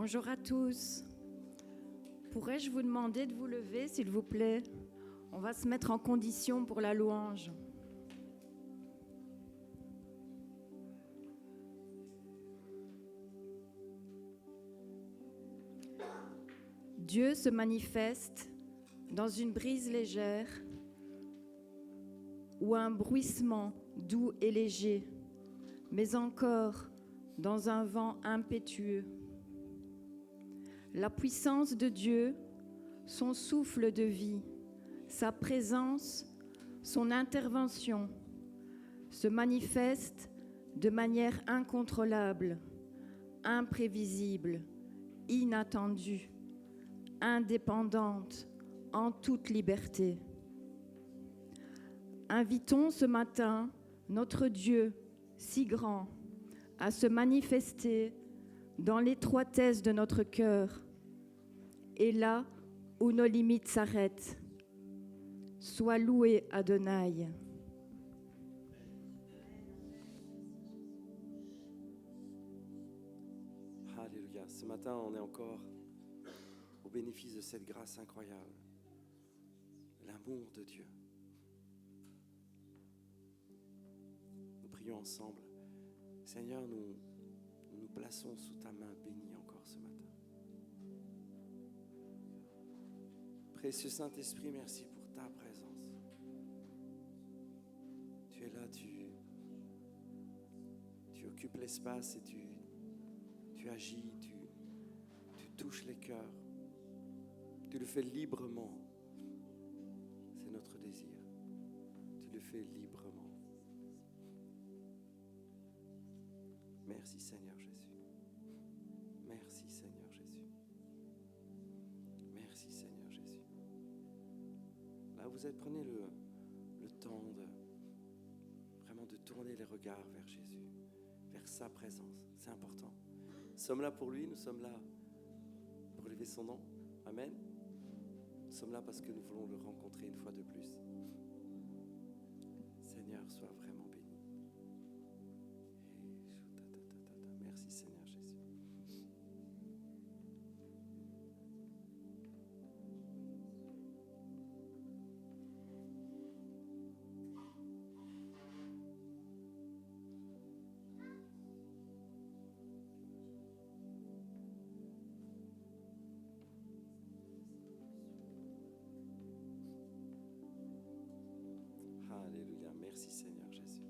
Bonjour à tous. Pourrais-je vous demander de vous lever, s'il vous plaît? On va se mettre en condition pour la louange. Dieu se manifeste dans une brise légère ou un bruissement doux et léger, mais encore dans un vent impétueux. La puissance de Dieu, son souffle de vie, sa présence, son intervention se manifestent de manière incontrôlable, imprévisible, inattendue, indépendante, en toute liberté. Invitons ce matin notre Dieu si grand à se manifester dans l'étroitesse de notre cœur et là où nos limites s'arrêtent. Sois loué, Adonai. Alléluia. Ce matin, on est encore au bénéfice de cette grâce incroyable, l'amour de Dieu. Nous prions ensemble. Seigneur, nous nous plaçons sous ta main bénie encore ce matin. Précieux Saint-Esprit, merci pour ta présence. Tu es là, tu occupes l'espace et tu agis, tu touches les cœurs. Tu le fais librement. C'est notre désir. Tu le fais librement. Merci Seigneur Jésus. Merci Seigneur Jésus. Merci Seigneur Jésus. Là vous êtes, prenez le temps vraiment de tourner les regards vers Jésus, vers sa présence. C'est important. Nous sommes là pour lui, nous sommes là pour élever son nom. Amen. Nous sommes là parce que nous voulons le rencontrer une fois de plus. Seigneur, sois vraiment béni. Merci Seigneur Jésus. Alléluia, merci Seigneur Jésus.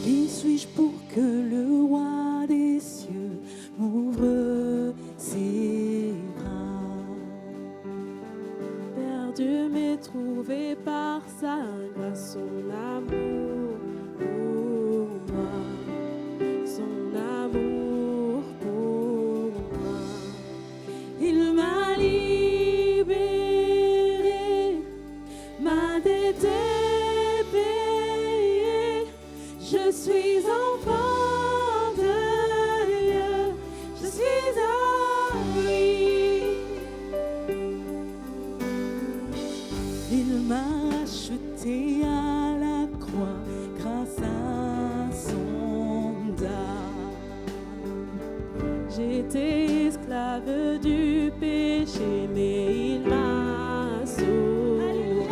Qui suis-je pour que le roi des cieux m'ouvre ses bras? Perdu mais trouvé par sa grâce, son amour pour moi, son amour pour moi. Il m'a libéré, m'a déterminé. Je suis enfant de Dieu, je suis à lui. Il m'a acheté à la croix grâce à son dard. J'étais esclave du péché, mais il m'a sauvé.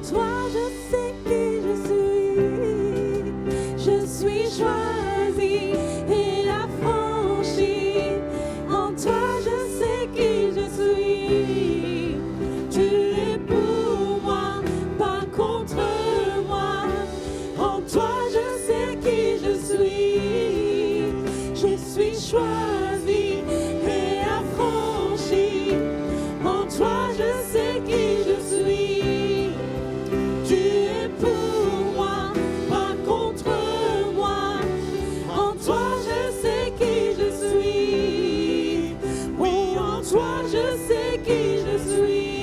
toi je sais qui je suis. Je suis choisie et affranchie. En toi je sais qui je suis. Tu es pour moi, pas contre moi. En toi je sais qui je suis. Je suis choisie et affranchie. En toi je sais qui je suis. Tu es pour moi, pas contre moi. En toi je sais qui je suis. Oui, en toi je sais qui je suis.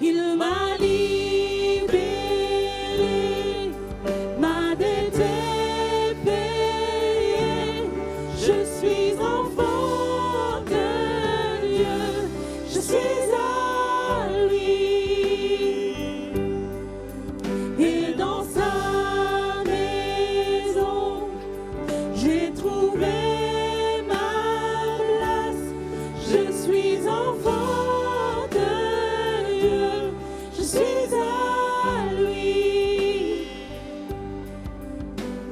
Il m'a libéré, ma dette est payée. Je suis enfant de Dieu, je suis à lui. Et dans sa maison, j'ai trouvé ma place. Je suis enfant de Dieu, je suis à lui.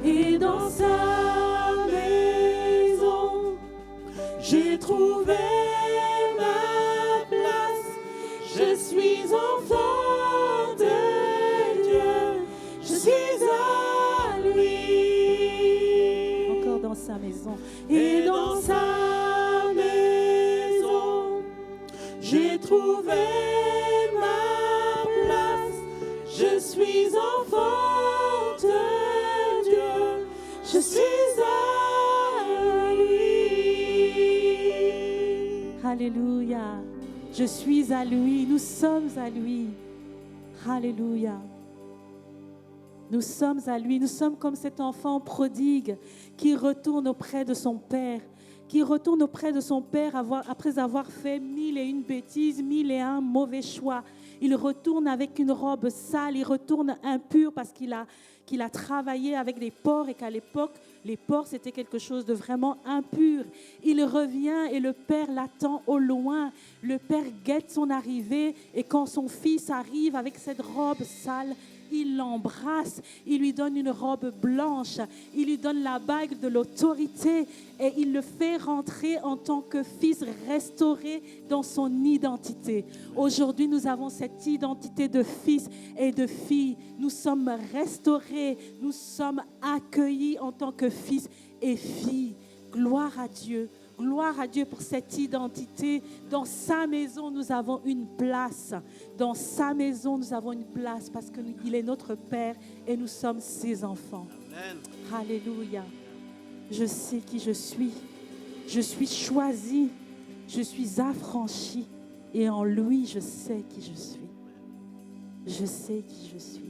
Et dans sa maison, j'ai trouvé ma place. Je suis enfant de Dieu, je suis à lui. Encore dans sa maison. Et dans sa maison, j'ai trouvé ma place. Je suis enfant de Dieu, je suis à lui. Alléluia. Je suis à lui, nous sommes à lui. Alléluia. Nous sommes à lui, nous sommes comme cet enfant prodigue qui retourne auprès de son père, après avoir fait 1001 bêtises, 1001 mauvais choix. Il retourne avec une robe sale, il retourne impur parce qu'il a travaillé avec des porcs et qu'à l'époque, les porcs, c'était quelque chose de vraiment impur. Il revient et le père l'attend au loin. Le père guette son arrivée et quand son fils arrive avec cette robe sale, il l'embrasse, il lui donne une robe blanche, il lui donne la bague de l'autorité et il le fait rentrer en tant que fils restauré dans son identité. Aujourd'hui, nous avons cette identité de fils et de fille. Nous sommes restaurés, nous sommes accueillis en tant que fils et filles. Gloire à Dieu. Gloire à Dieu pour cette identité. Dans sa maison, nous avons une place. Dans sa maison, nous avons une place parce qu'il est notre Père et nous sommes ses enfants. Amen. Alléluia. Je sais qui je suis. Je suis choisie. Je suis affranchie. Et en lui, je sais qui je suis. Je sais qui je suis.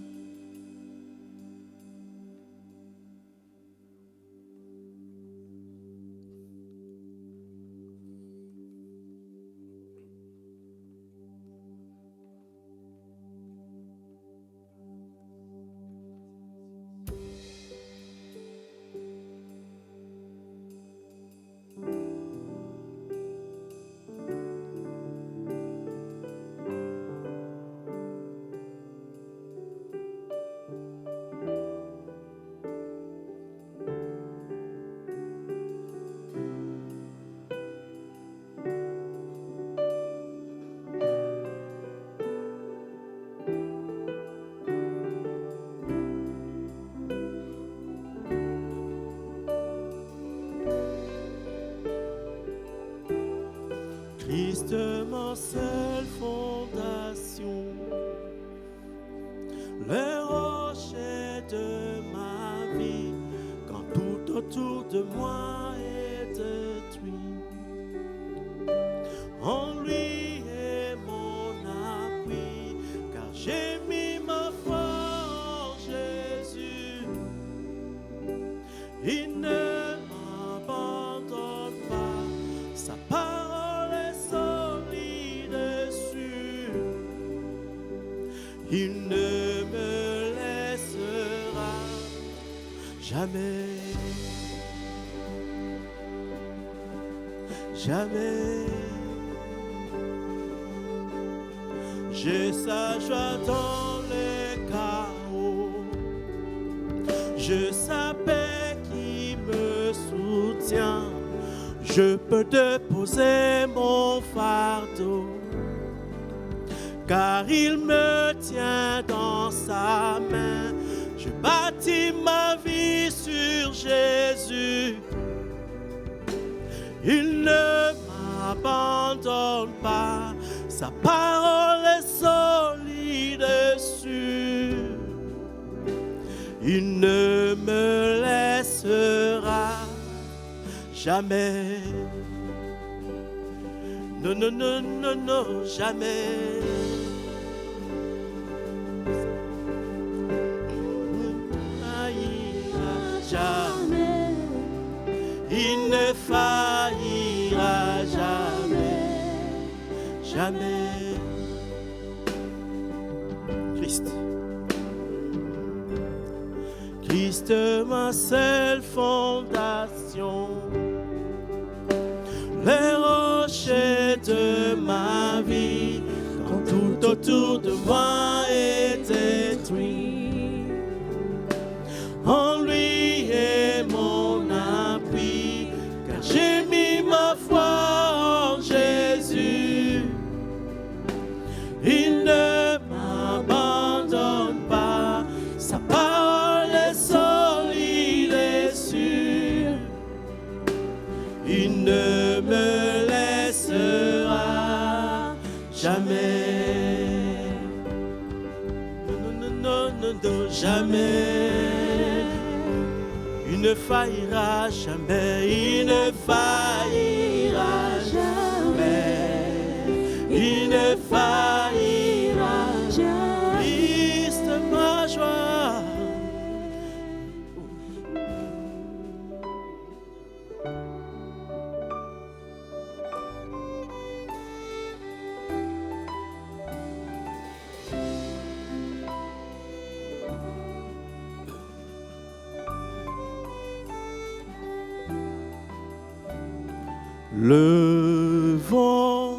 Christ, ma seule fondation, le rocher de ma vie, quand tout autour de moi est détruit. En lui est mon appui, car j'ai mis ma foi en Jésus. Il ne m'abandonne pas, sa parole est solide et sûre. Il ne me laissera jamais, jamais. J'ai sa joie dans les chaos. J'ai sa paix qui me soutient. Je peux déposer mon fardeau, car il me tient dans sa main. Je bâtis ma vie sur Jésus. Il ne m'abandonne pas. Sa parole est solide et sûre. Il ne me laissera jamais. Non, non, non, non, non, jamais. Jamais. Il ne faillira jamais. Jamais. Christ. Christ, ma seule fondation. Les rochers de ma vie, quand tout autour de moi est détruit. En lui est mon appui, car j'ai mis ma foi en Jésus. Il ne m'abandonne pas, sa parole est solide et sûre. Il ne me laissera jamais. Non, non, non, non, non, jamais. Il ne faillira jamais, il ne faillira jamais, il ne faillira jamais. Christ, ma joie. Le vent,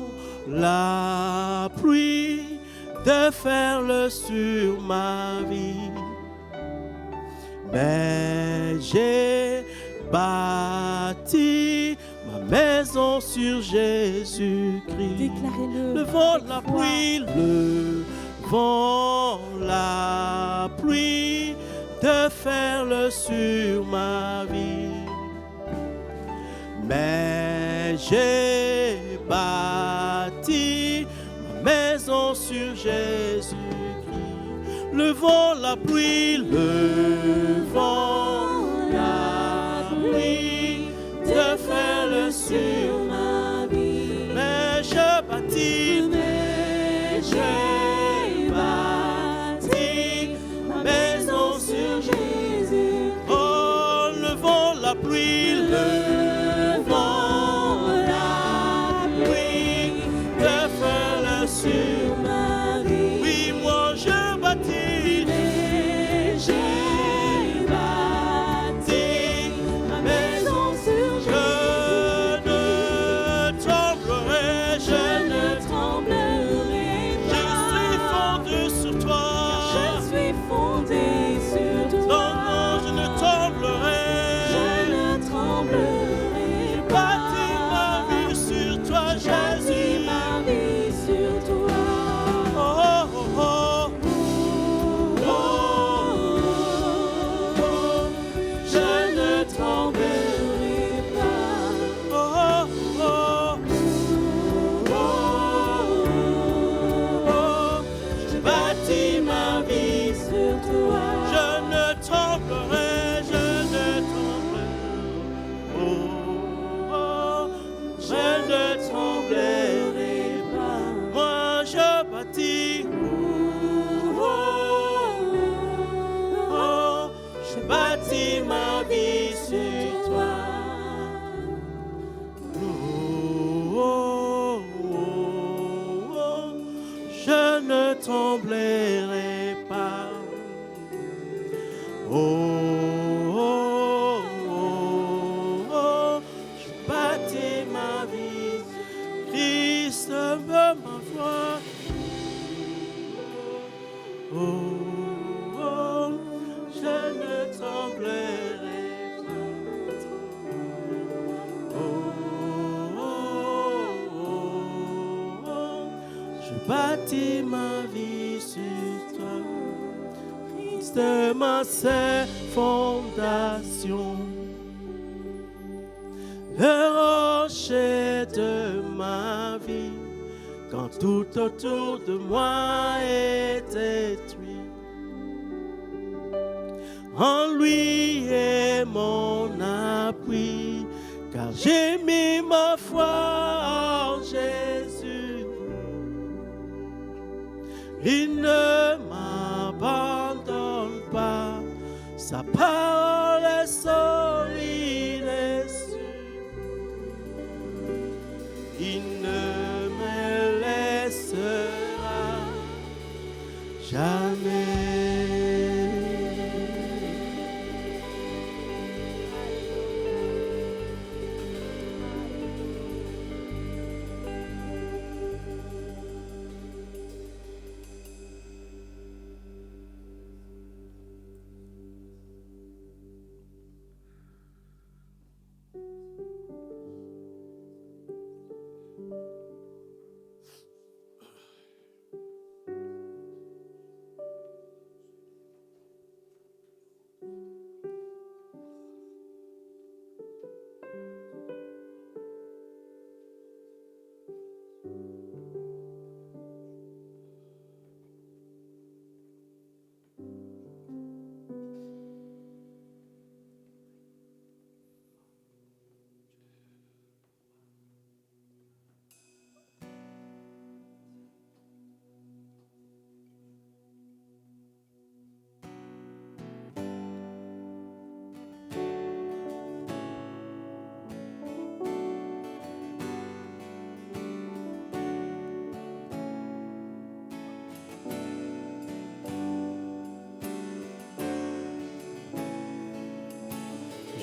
la pluie, déferlent sur ma vie. Mais j'ai bâti ma maison sur Jésus-Christ. Déclarez-le. Le vent, la pluie, le vent, la pluie, déferlent sur ma vie. Mais j'ai bâti ma maison sur Jésus-Christ. Le vent, la pluie, le vent, la pluie, déferlent sur ma vie. Mais je bâtis, ma maison sur Jésus. Oh, le vent, la pluie, le sur ma vie. Oui, moi je bâtis, j'ai bâti ma maison sur Jésus. Je ne tremblerai pas. Je suis fondé sur toi. Je suis fondé sur toi. Non, non, je ne tremblerai. Je ne tremblerai pas. J'ai bâti ma vie sur toi, Jésus. Ma vie sur toi. Ma vie sur toi. Oh, oh, oh, je ne tremblerai pas. Oh, oh, oh, oh, je bâtis ma vie. Christ veut ma foi. oh, je ne tremblerai pas. Je bâtis ma vie sur toi. Christ est ma seule fondation. Le rocher de ma vie, quand tout autour de moi est détruit. En lui est mon appui, car j'ai mis ma foi en Jésus. Il ne m'abandonne pas, sa parole est solide et sûre. Il ne me laissera jamais.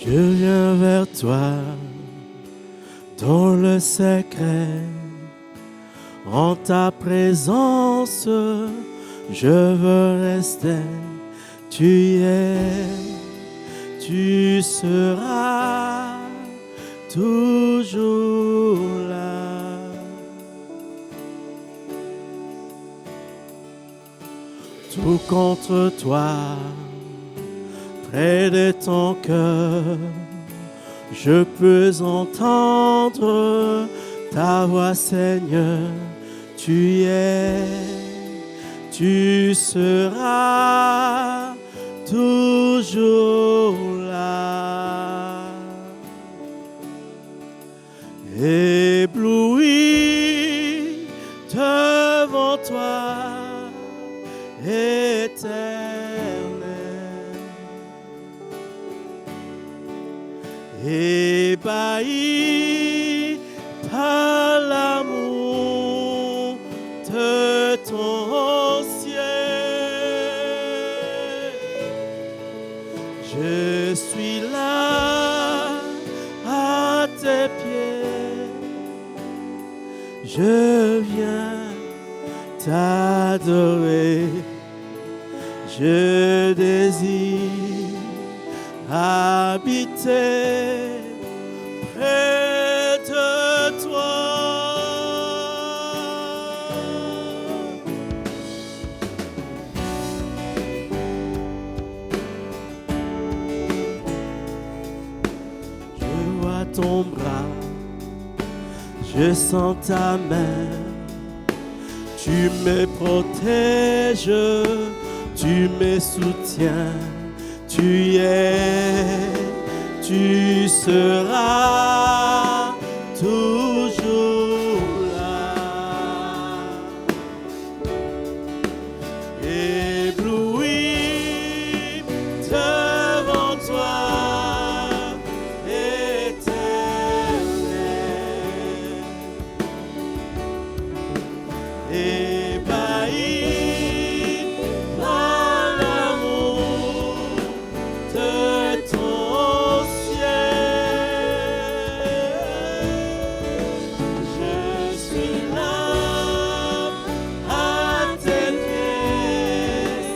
Je viens vers toi dans le secret, en ta présence, je veux rester. Tu es, tu seras toujours là. Tout contre toi, près de ton cœur, je peux entendre ta voix, Seigneur. Tu es, tu seras toujours là. Ébloui devant toi, éternel. Ébahi par l'amour de ton ciel, je suis là à tes pieds, je viens t'adorer, je désire habiter près de toi. Je vois ton bras, je sens ta main, tu me protèges, tu me soutiens. Tu es, tu seras toujours là. Ébloui devant toi, éternel. Ébahi par l'amour de ton ciel, je suis là à tes pieds,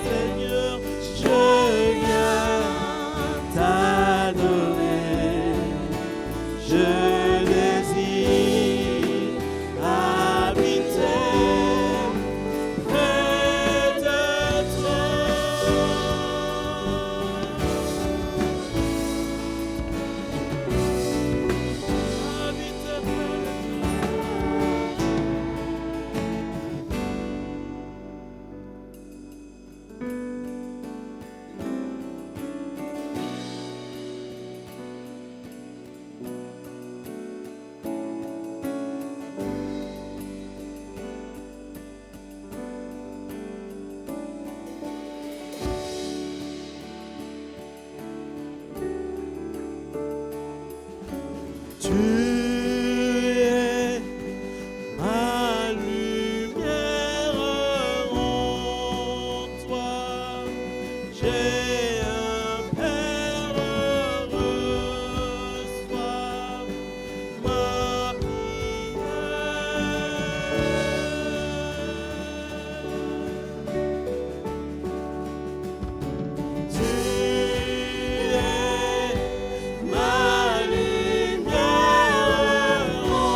Tu es ma lumière, en toi j'ai un Père heureux, sois ma Tu es ma lumière, en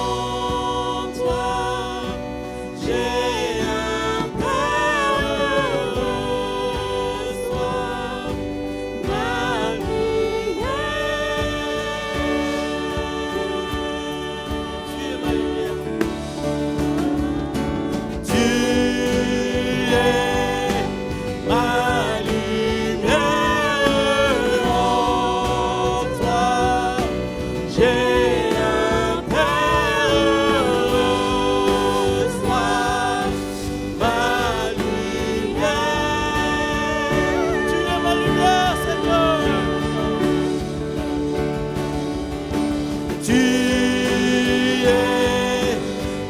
toi j'ai un Père heureux, sois ma Tu es ma lumière. Tu es ma lumière, en toi j'ai un Père heureux, sois ma lumière. Tu es ma lumière, Seigneur. Tu es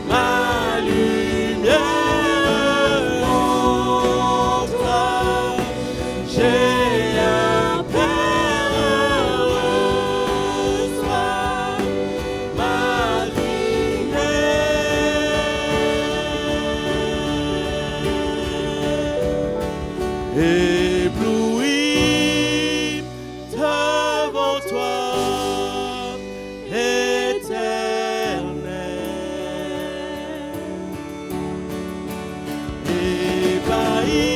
ma lumière, en toi j'ai un Père heureux, sois ma lumière. Ébloui devant toi, éternel, ébahi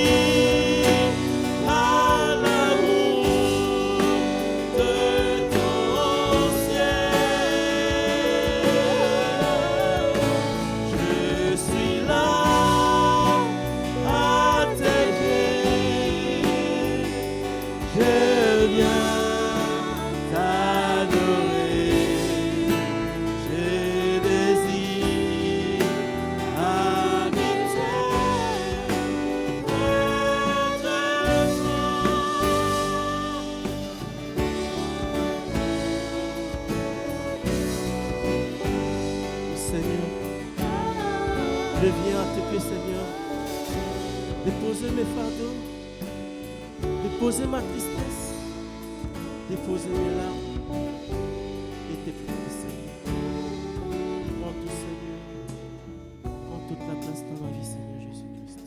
par l'amour de ton ciel. Je suis là à tes pieds, je viens t'adorer. J'ai désir habiter près de toi. Seigneur, je viens à tes pieds, Seigneur, déposer mes fardeaux, déposer ma tristesse, déposer mes larmes et tes pleurs, Seigneur. Prends tout, Seigneur, prends toute la place dans ma vie, Seigneur Jésus-Christ.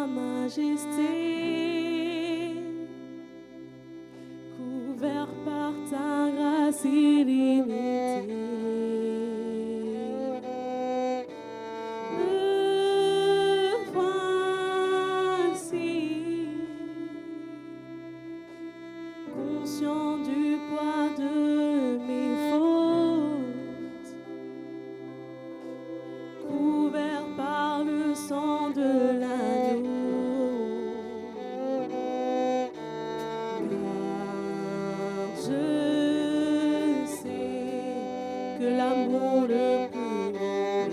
majesté, couvert par ta grâce illimitée. Me voici, conscient du poids de mes fautes, couvert par le sang de l'agneau. Car je sais que l'amour le plus grand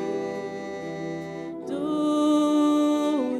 donne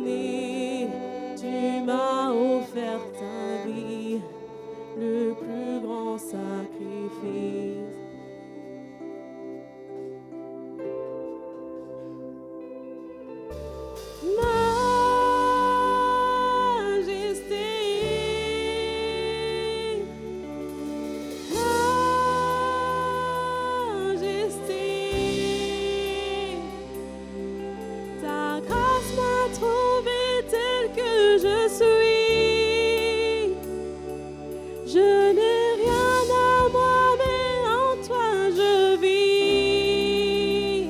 Je n'ai rien à moi, mais en toi je vis.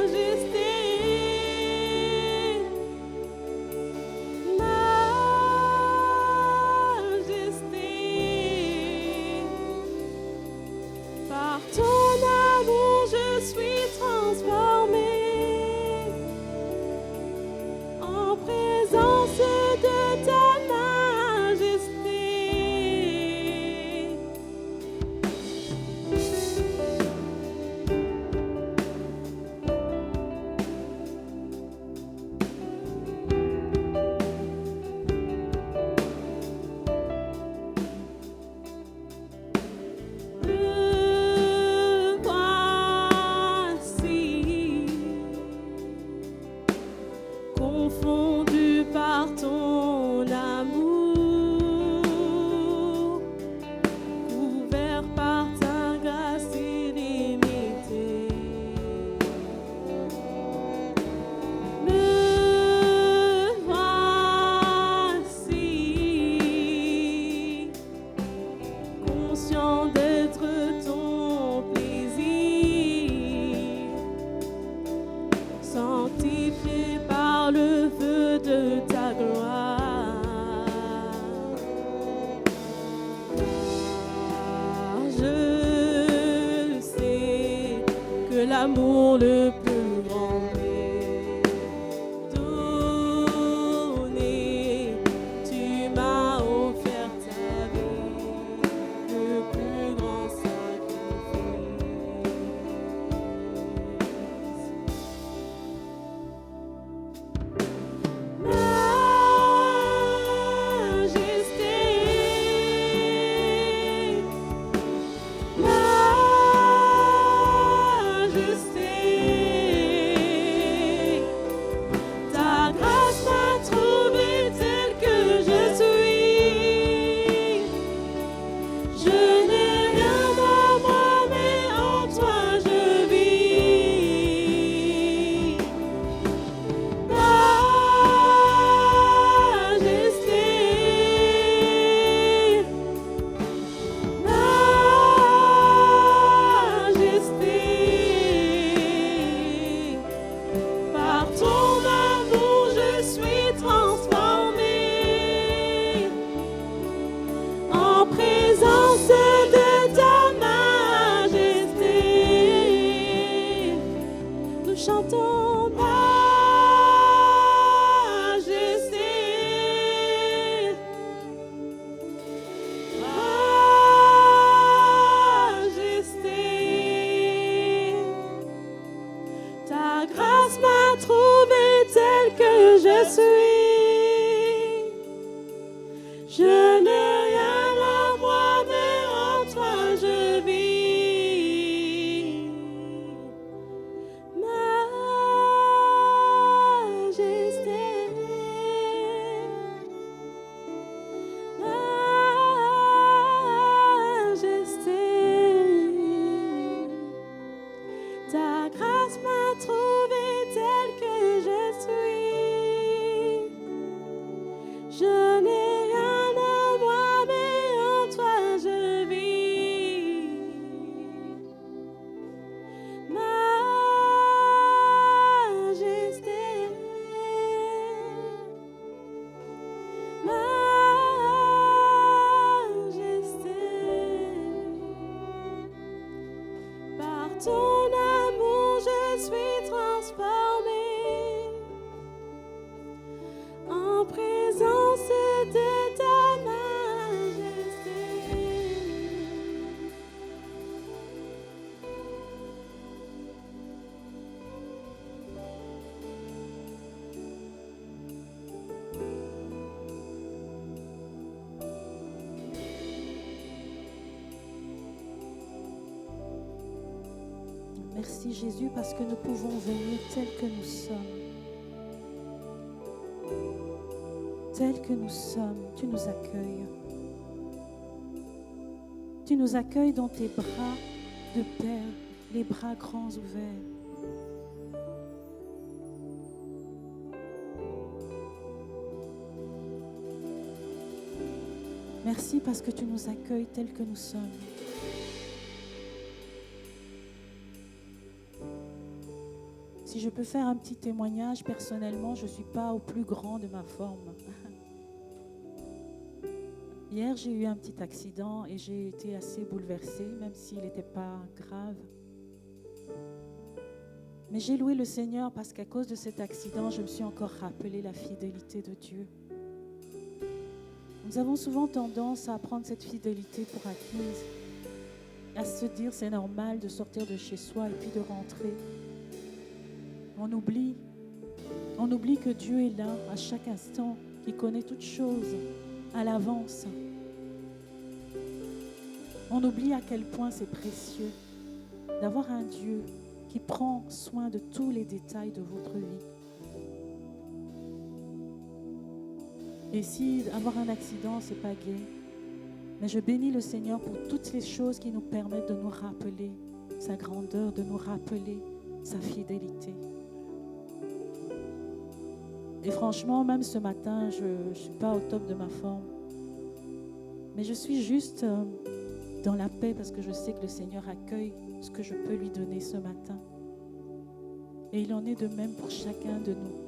Majesté, majesté, par ton amour je suis transformée. En présence de ta majesté. Me voici, confondu par ton amour, couvert par ta grâce illimitée. Me voici, conscient d'être ton plaisir, sanctifié par le feu de ta gloire. Je sais que l'amour le plus grand m'est donné. Tu m'as offert ta vie, le plus grand sacrifice. Majesté, ta grâce m'a trouvé telle que je suis. Je n'ai rien à moi, mais en toi je vis. Majesté, majesté, par ton amour je suis transformée. En présence de ta majesté, nous chantons majesté, majesté. Ta grâce m'a trouvé telle que je suis. Je n'ai rien à moi, mais en toi je vis. Majesté, majesté, ta grâce m'a trouvé telle que je suis. Je n'ai rien à moi, mais en toi je vis. Majesté, majesté, par ton amour je suis transformée. En présence de ta majesté. Merci Jésus parce que nous pouvons venir tels que nous sommes. Tels que nous sommes, tu nous accueilles. Tu nous accueilles dans tes bras de Père, les bras grands ouverts. Merci parce que tu nous accueilles tels que nous sommes. Si je peux faire un petit témoignage, personnellement, je ne suis pas au plus grand de ma forme. Hier, j'ai eu un petit accident et j'ai été assez bouleversée, même s'il n'était pas grave. Mais j'ai loué le Seigneur parce qu'à cause de cet accident, je me suis encore rappelé la fidélité de Dieu. Nous avons souvent tendance à prendre cette fidélité pour acquise, à se dire c'est normal de sortir de chez soi et puis de rentrer. On oublie que Dieu est là à chaque instant, qu'il connaît toutes choses à l'avance. On oublie à quel point c'est précieux d'avoir un Dieu qui prend soin de tous les détails de votre vie. Et si avoir un accident, c'est pas gai, mais je bénis le Seigneur pour toutes les choses qui nous permettent de nous rappeler sa grandeur, de nous rappeler sa fidélité. Et franchement, même ce matin, je ne suis pas au top de ma forme, mais je suis juste dans la paix parce que je sais que le Seigneur accueille ce que je peux lui donner ce matin. Et il en est de même pour chacun de nous.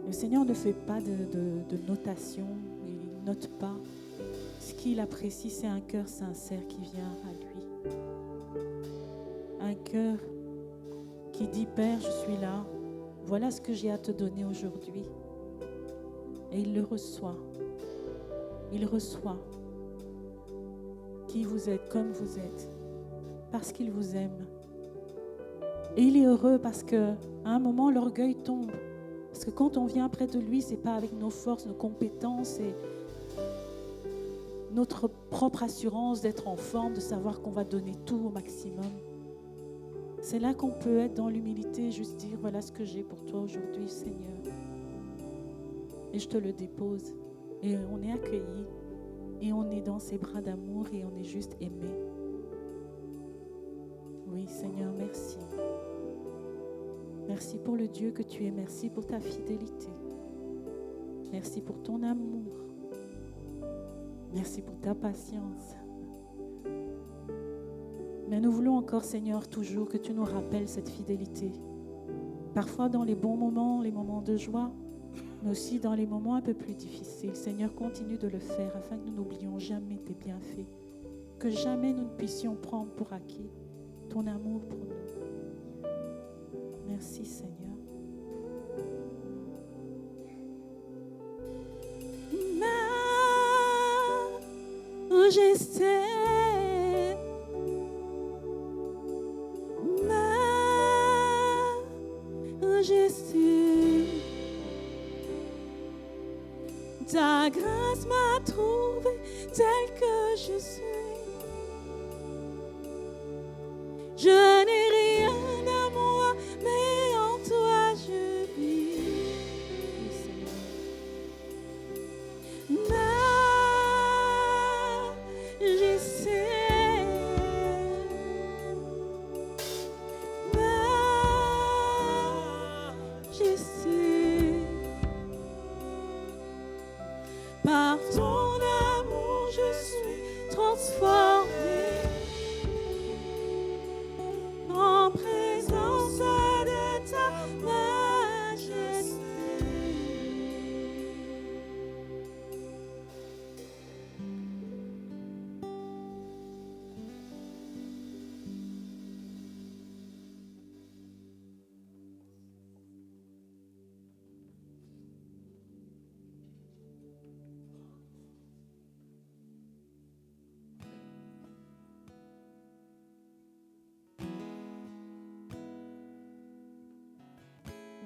Le Seigneur ne fait pas de notation, il ne note pas. Ce qu'il apprécie, c'est un cœur sincère qui vient à lui. Un cœur qui dit, Père, je suis là, voilà ce que j'ai à te donner aujourd'hui. Et il le reçoit. Il reçoit qui vous êtes comme vous êtes, parce qu'il vous aime. Et il est heureux parce qu'à un moment, l'orgueil tombe. Parce que quand on vient près de lui, ce n'est pas avec nos forces, nos compétences et notre propre assurance d'être en forme, de savoir qu'on va donner tout au maximum. C'est là qu'on peut être dans l'humilité et juste dire, voilà ce que j'ai pour toi aujourd'hui, Seigneur. Et je te le dépose. Et on est accueillis. Et on est dans ses bras d'amour et on est juste aimé. Oui, Seigneur, merci. Merci pour le Dieu que tu es. Merci pour ta fidélité. Merci pour ton amour. Merci pour ta patience. Mais nous voulons encore, Seigneur, toujours que tu nous rappelles cette fidélité. Parfois dans les bons moments, les moments de joie, mais aussi dans les moments un peu plus difficiles. Seigneur, continue de le faire afin que nous n'oublions jamais tes bienfaits. Que jamais nous ne puissions prendre pour acquis ton amour pour nous. Merci, Seigneur. Majesté, majesté, ta grâce m'a trouvé tel que je suis. Je n'ai rien à moi, mais en toi je vis. Oui, Seigneur. Majesté, majesté, par ton amour je suis transformée. En présence de ta majesté.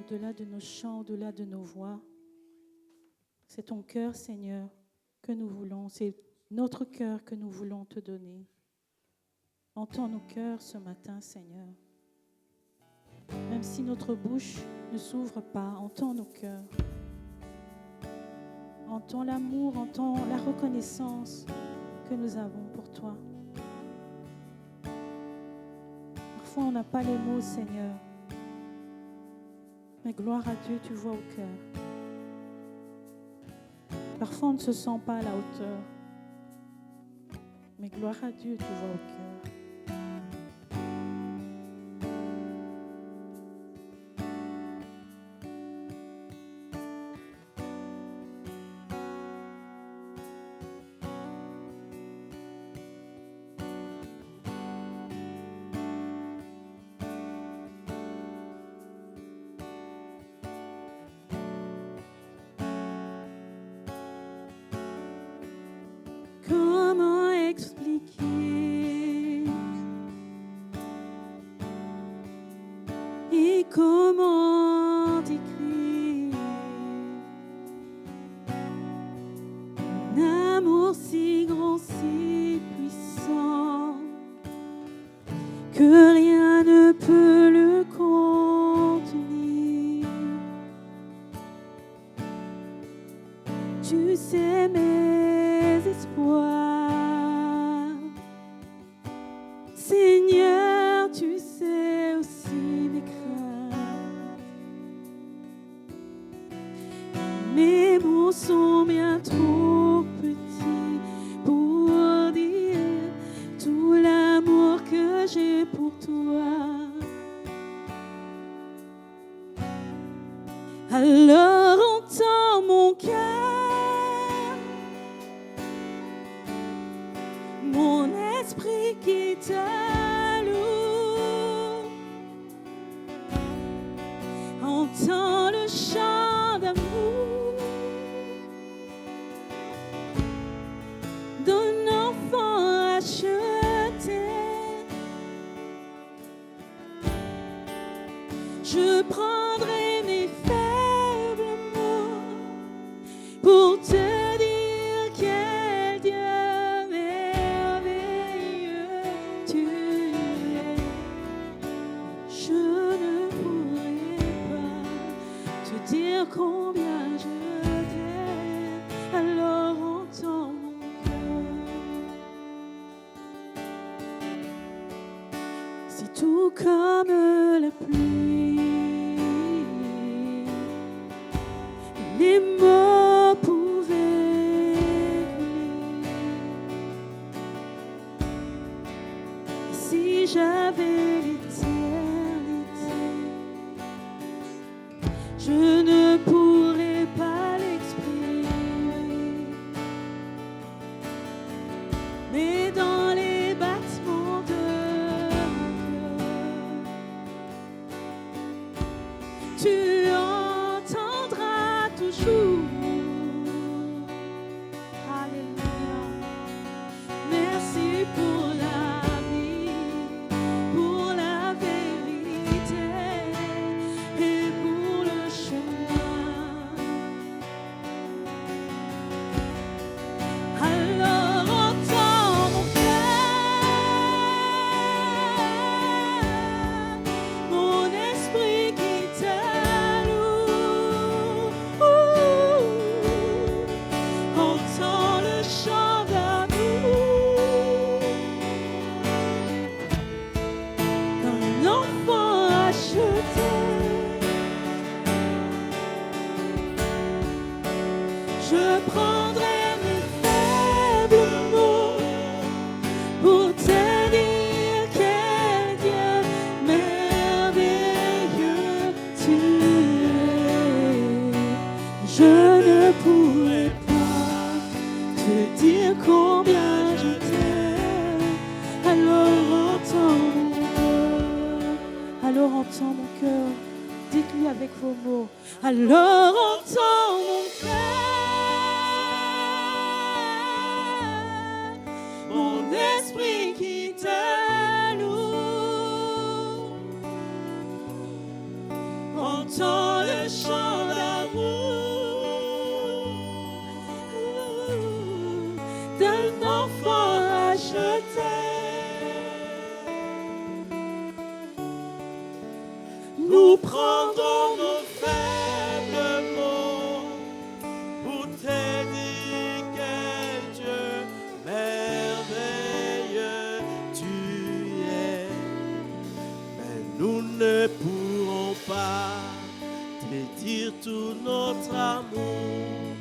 Au-delà de nos chants, au-delà de nos voix, c'est ton cœur, Seigneur, que nous voulons. C'est notre cœur que nous voulons te donner. Entends nos cœurs ce matin, Seigneur. Même si notre bouche ne s'ouvre pas, entends nos cœurs. Entends l'amour, entends la reconnaissance que nous avons pour toi. Parfois, on n'a pas les mots, Seigneur. Mais gloire à Dieu, tu vois au cœur. Parfois, on ne se sent pas à la hauteur. Mais gloire à Dieu, tu vois au cœur. Comment expliquer et comment décrire un amour si grand, si puissant que rien ne peut le contenir. Tu sais mes espoirs, Seigneur, tu sais aussi mes craintes. Mes mots sont bien trop petits pour dire tout l'amour que j'ai pour toi. Alors entends mon cœur, mon esprit qui te loue. Entends le chant d'amour d'un enfant acheté. Je prendrai mes faibles mots pour te dire quel Dieu merveilleux tu es. Je ne pourrai pas te dire combien je t'aime, alors entends mon cœur. C'est tout comme la pluie, les mots pouvaient couler. Et si j'avais l'éternité, je ne pourrais pas l'exprimer. Mais dans les battements de mon cœur, tu entendras toujours. Alléluia. Merci pour la vie, pour la vérité et pour le chemin. Alors entends mon cœur, mon esprit qui te loue. Entends le chant d'amour d'un enfant acheté. Je prendrai mes faibles mots pour te dire quel Dieu merveilleux tu es. Je ne pourrai pas te dire combien je t'aime, alors entends mon cœur. Alors entends mon cœur, dites-lui avec vos mots. Alors entends mon cœur, mon esprit qui te loue. Entends le chant d'amour d'un enfant acheté. Nous prendrons nos faibles mots pour te dire quel Dieu merveilleux tu es. Mais nous ne pourrons pas te dire tout notre amour,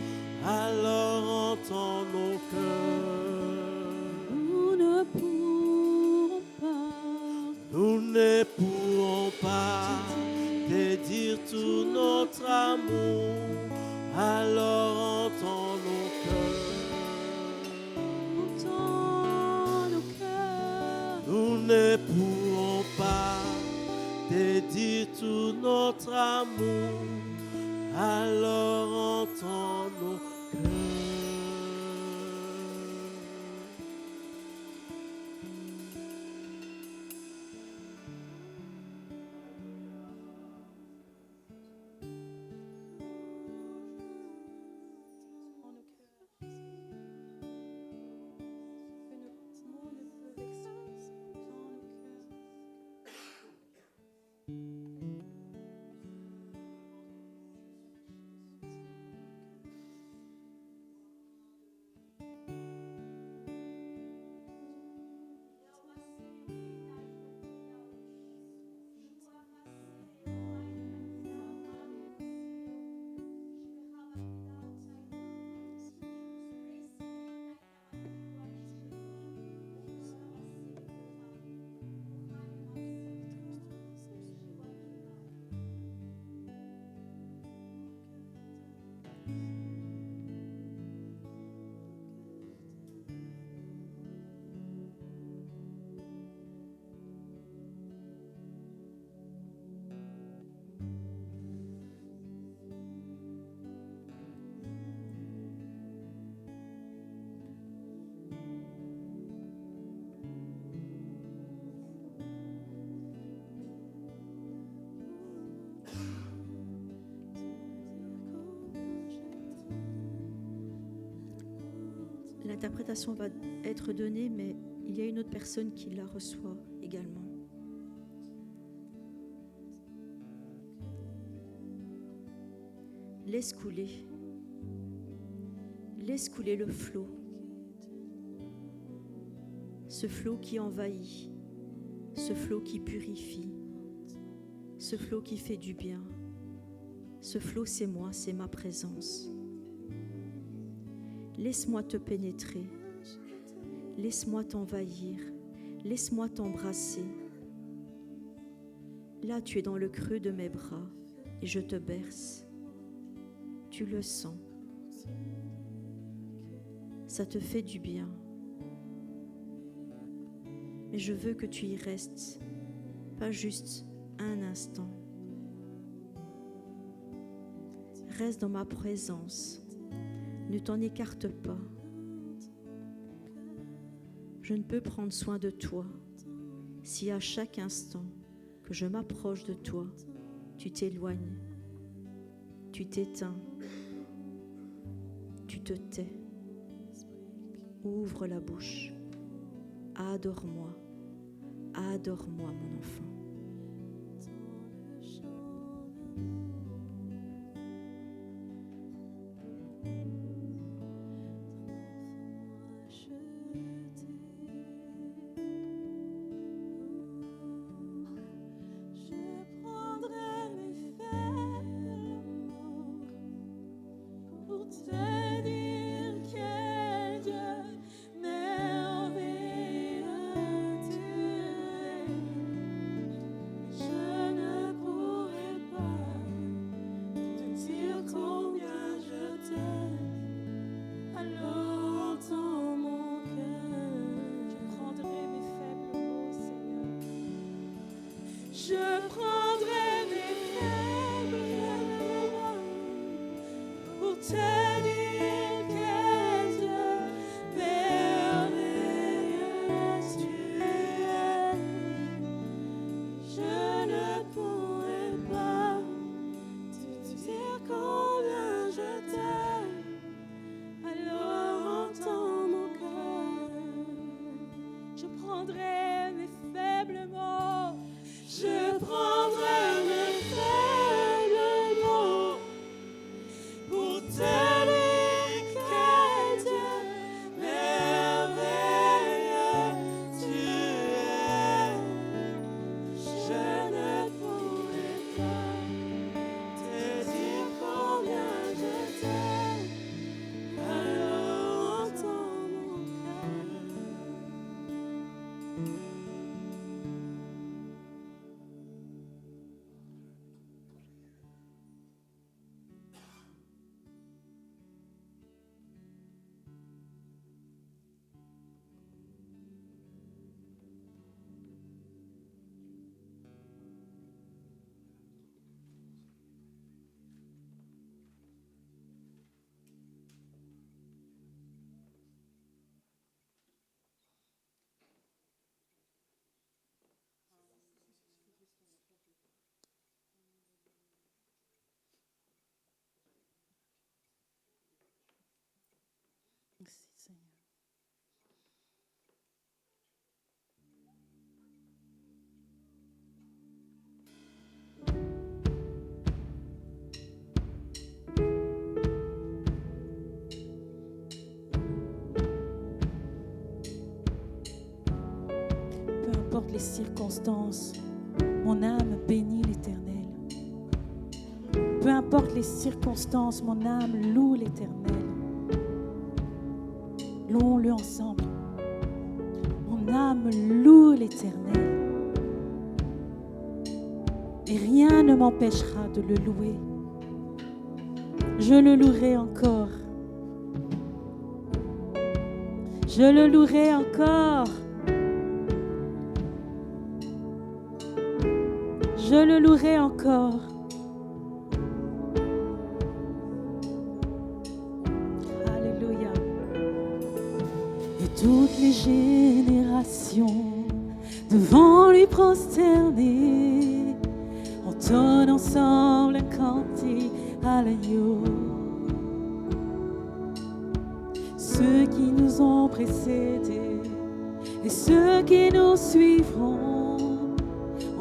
alors entends nos cœurs. Nous ne pourrons pas Nous ne pourrons pas te dire tout notre amour, alors entends nos cœurs. entendre nos cœurs. Nous ne pourrons pas te dire tout notre amour, alors entends nos cœurs. Dans nos cœurs. Que nos mots ne peuvent exprimer dans nos cœurs. L'interprétation va être donnée, mais il y a une autre personne qui la reçoit également. Laisse couler le flot. Ce flot qui envahit, ce flot qui purifie, ce flot qui fait du bien. Ce flot, c'est moi, c'est ma présence. Laisse-moi te pénétrer, laisse-moi t'envahir, laisse-moi t'embrasser. Là, tu es dans le creux de mes bras et je te berce. Tu le sens. Ça te fait du bien. Mais je veux que tu y restes, pas juste un instant. Reste dans ma présence. Ne t'en écarte pas. Je ne peux prendre soin de toi si à chaque instant que je m'approche de toi, tu t'éloignes, tu t'éteins, tu te tais. Ouvre la bouche. Adore-moi. Adore-moi, mon enfant. Pour te importe les circonstances, mon âme bénit l'Éternel. Peu importe les circonstances, mon âme loue l'Éternel. Louons-le ensemble. Mon âme loue l'Éternel. Et rien ne m'empêchera de le louer. Je le louerai encore. Je le louerai encore. Je le louerai encore. Alléluia. Et toutes les générations devant lui prosterner entonnent ensemble un cantique à l'agneau. Ceux qui nous ont précédés et ceux qui nous suivront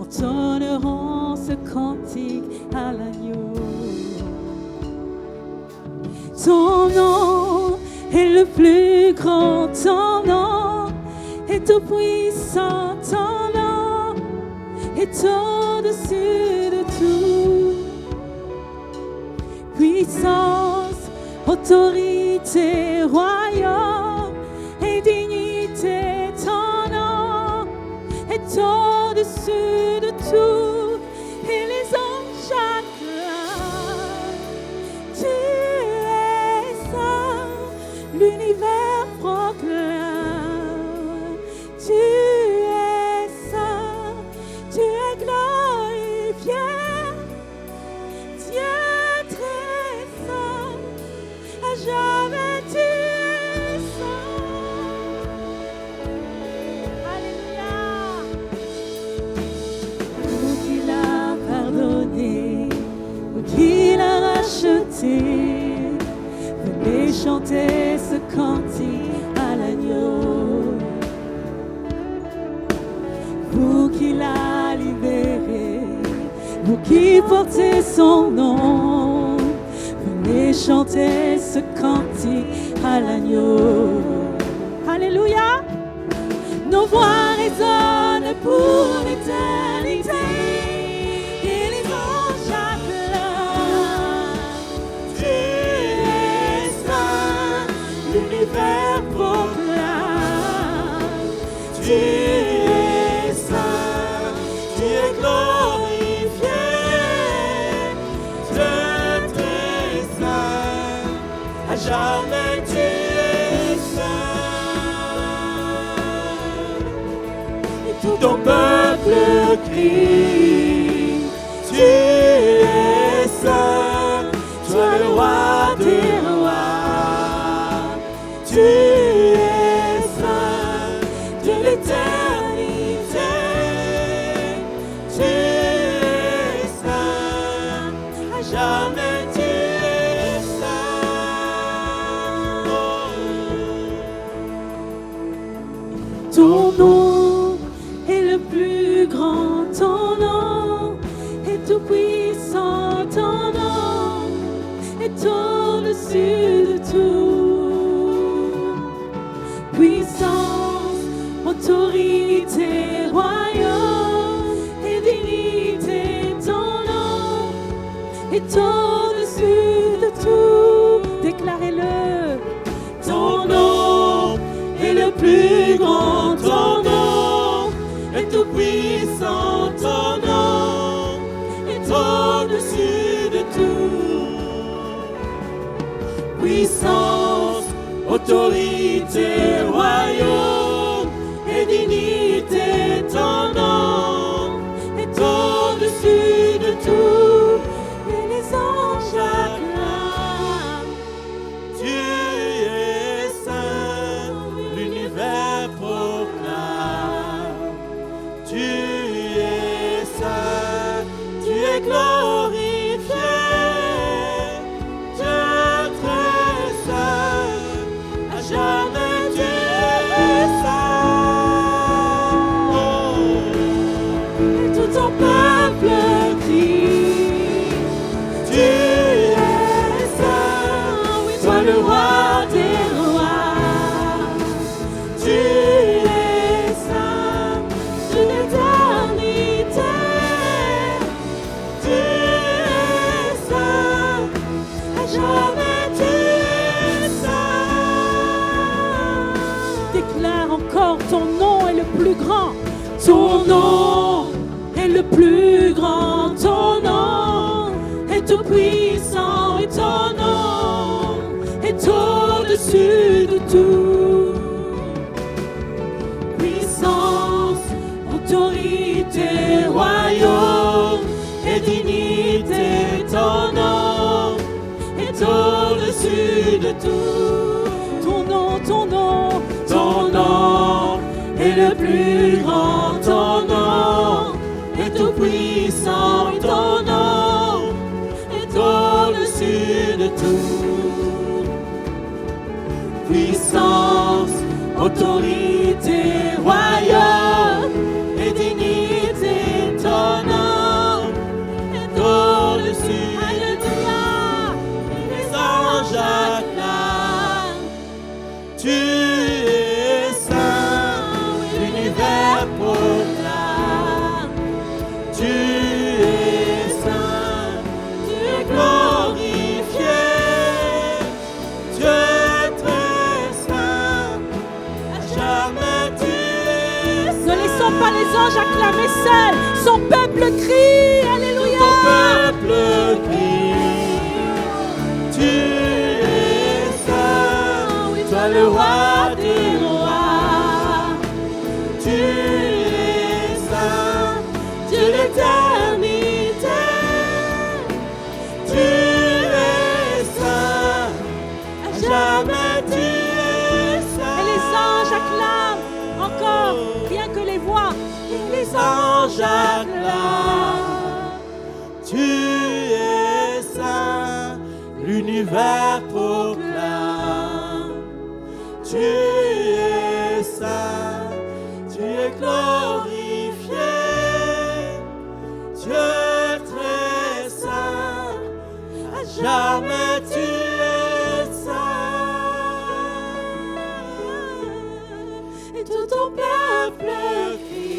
entonneront ce cantique à l'agneau. Ton nom est le plus grand, ton nom est tout puissant, ton nom est au-dessus de tout. Puissance, autorité, royaume et dignité, ton nom est au-dessus de tout. Et les anges acclament, tu es saint, l'univers proclame, tu es saint, tu es glorifié, Dieu très saint, à jamais tu es saint. Alléluia. Vous qui l'a pardonné, vous qui l'a racheté, venez chanter ce cantique à l'agneau. Vous qui l'a libéré, vous qui portez son nom, venez chanter ce cantique à l'agneau. Alléluia. Nos voix résonnent pour l'éternité et les anges acclament. Tu es saint, l'univers proclame. Tu es saint, tu es glorifié. Dieu très saint, à jamais tu es saint. Et tout ton peuple crie, tu es saint, toi le roi des rois. Tu es saint de l'éternité. Tu es saint, à jamais tu es saint. Ton nom est le plus grand, ton nom est tout puissant, ton nom est au-dessus de tout. Puissance, autorité, royaume et dignité, ton nom est au-dessus de tout. Déclarez-le. Ton nom est le plus grand, ton nom est tout puissant, ton nom est au-dessus de tout. Puissance, autorité, royaume et dignité, ton nom est au-dessus de tout. Et les anges acclament. Tu es saint, l'univers proclame. Tu es saint, tu es glorifié. Dieu très saint, à jamais tu es saint. Oh. Et tout ton peuple crie, tu es saint, toi le roi des rois. Tu es saint, tu es Encore, ton nom est le plus grand. Ton nom est le plus grand. Ton nom est tout puissant. Et ton nom est au-dessus de tout. Puissance, autorité, royaume et dignité. Ton nom est au-dessus de tout. Ton nom, ton nom, ton nom est le plus grand. Ton nom est tout puissant. Ton nom est au-dessus de tout. Puissance, autorité, royaume et dignité. Ton nom est au-dessus. Alléluia. Les anges acclament. Tu es saint, l'univers proclame. Tu es saint, tu es glorifié. Dieu très saint, à jamais tu es saint. Ne laissons pas les anges acclamer seuls. Son peuple crie. Alléluia. Ton peuple crie. Tu es saint, toi le roi des rois. Tu es saint, Dieu d'éternité. Tu es saint, à jamais tu es saint. Et les anges acclament encore, rien que les voix. Et les anges acclament. Tu es saint, l'univers proclame. Tu es saint, tu es glorifié. Dieu très saint, à jamais tu es saint. Et tout ton peuple crie.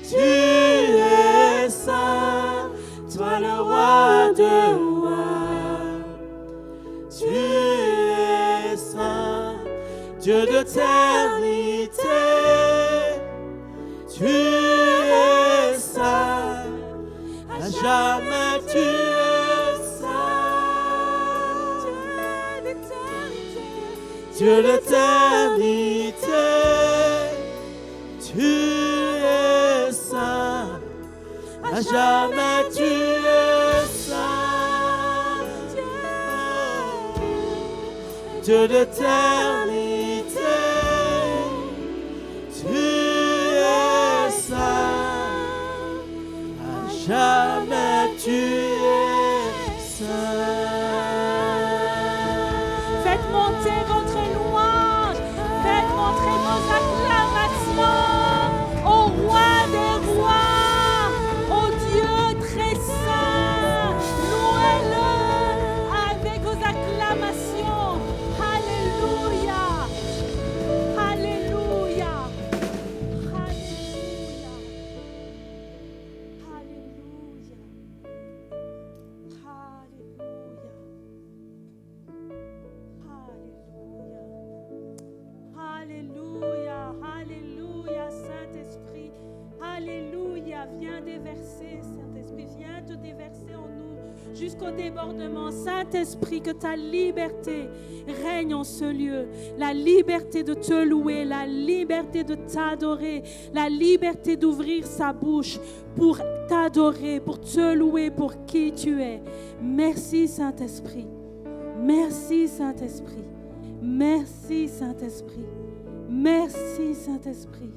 Tu es saint, toi le roi de rois. Tu es saint, Dieu d'éternité. Tu es saint, à jamais tu es saint. Dieu d'éternité. Tu es saint, à jamais tu es saint. Dieu d'éternité. Tu es saint, à jamais tu es saint. Faites monter votre louange, faites montrer vos acclamations au roi des rois, au Dieu très saint. Louez-le avec vos acclamations. Alléluia. Alléluia. Alléluia. Alléluia. Alléluia. Saint-Esprit. Alléluia. Viens déverser, Saint-Esprit. Viens te déverser en nous jusqu'au débordement. Saint-Esprit, que ta liberté règne en ce lieu. La liberté de te louer, la liberté de t'adorer, la liberté d'ouvrir sa bouche pour t'adorer, pour te louer pour qui tu es. Merci, Saint-Esprit. Merci, Saint-Esprit. Merci, Saint-Esprit. Merci, Saint-Esprit.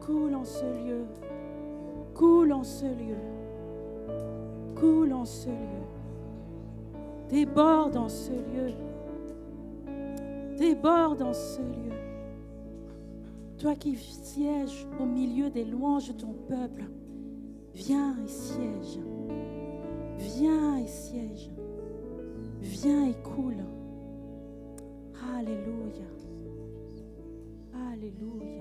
Coule en ce lieu. Coule en ce lieu. Coule en ce lieu. Déborde en ce lieu. Déborde en ce lieu. Toi qui sièges au milieu des louanges de ton peuple, viens et siège. Viens et siège. Viens et coule. Alléluia. Alléluia.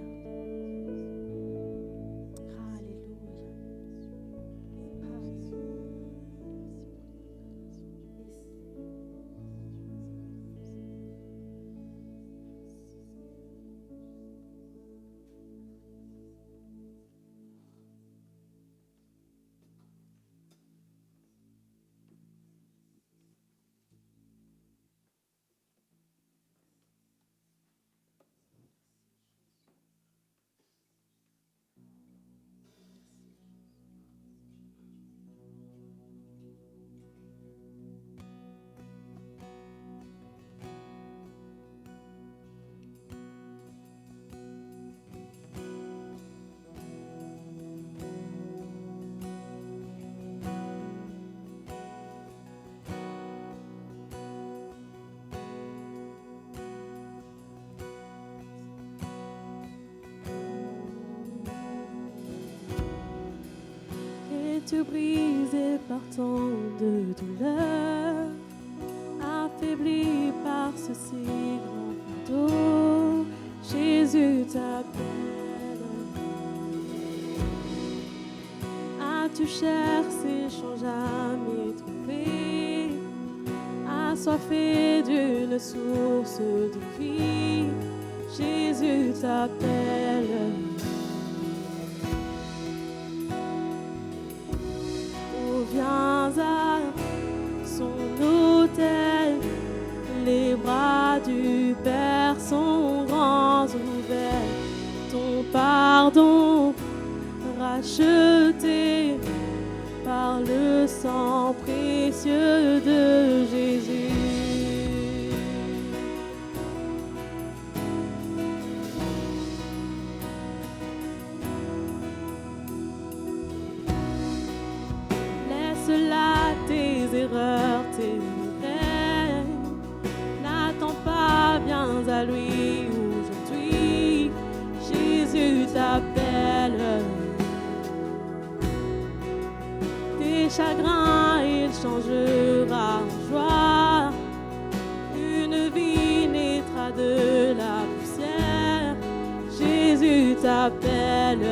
Es-tu brisé par tant de douleur, affaibli par ce si grand fardeau? Jésus t'appelle. As-tu cherché sans jamais trouvé, assoiffé d'une source de vie? Jésus t'appelle. Oh, viens à son autel, les bras du Père sont grands ouverts. Ton pardon racheté par le sang précieux de Jésus. Laisse là tes erreurs, tes regrets. N'attends pas, viens à lui aujourd'hui. Jésus t'appelle. Tes chagrins, il changera en joie. Une vie naîtra de la poussière. Jésus t'appelle.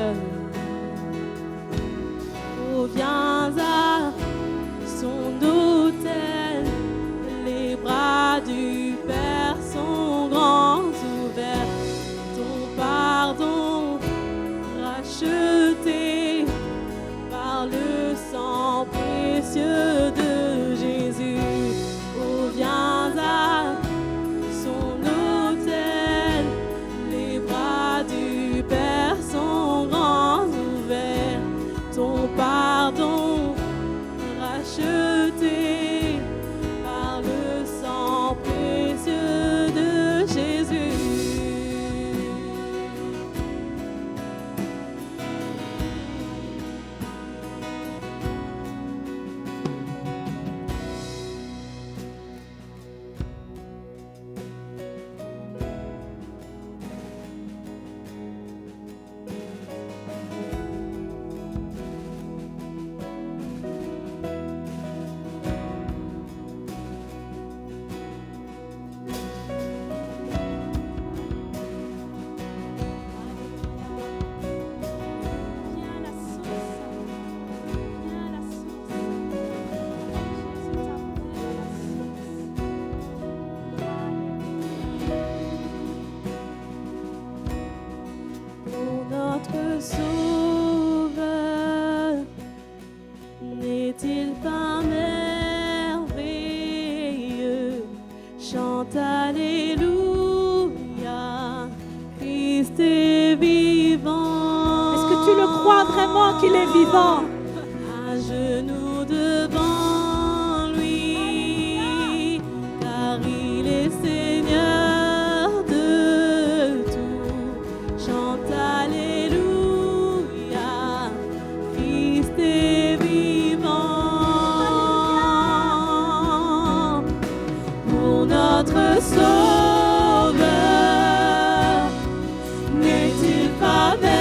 Oh, viens à son autel, les bras du Père sont grands ouverts. Ton pardon racheté par le sang précieux de Jésus. Oh, viens à son autel, les bras du Père sont grands ouverts. Ton pardon racheté par le sang précieux de Jésus. Sauveur, n'est-il pas merveilleux? Chante Alléluia, Christ est vivant. Est-ce que tu le crois vraiment qu'il est vivant? À genoux devant lui, car il est Seigneur de tout. Chante Alléluia, Christ est vivant. Pour notre Sauveur, n'est-il pas merveilleux?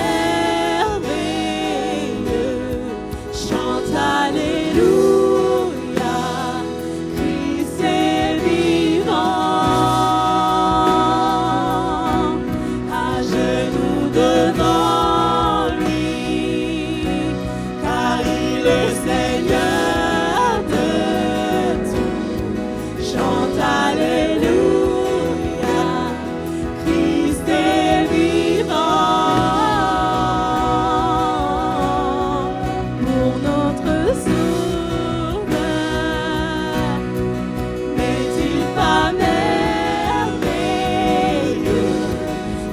Chante Alléluia, Christ est vivant. À genoux devant lui, car il est Seigneur de tout. Chante Alléluia, Christ est vivant. Pour notre Sauveur, n'est-il pas merveilleux?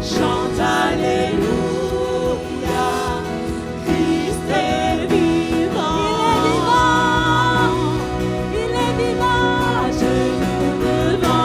Chante Alléluia, Christ est vivant. Il est vivant. À genoux devant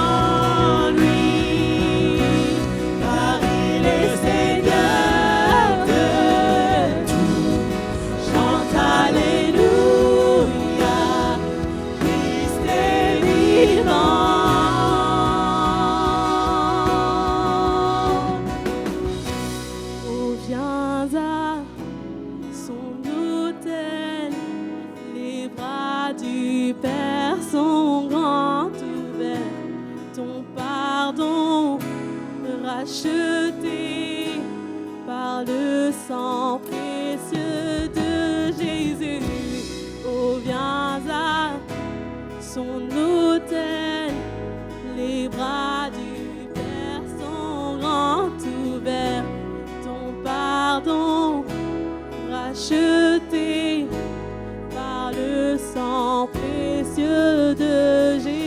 rachetés par le sang précieux de Jésus. Oh, viens à son autel, les bras du Père sont grands ouverts. Ton pardon racheté par le sang précieux de Jésus.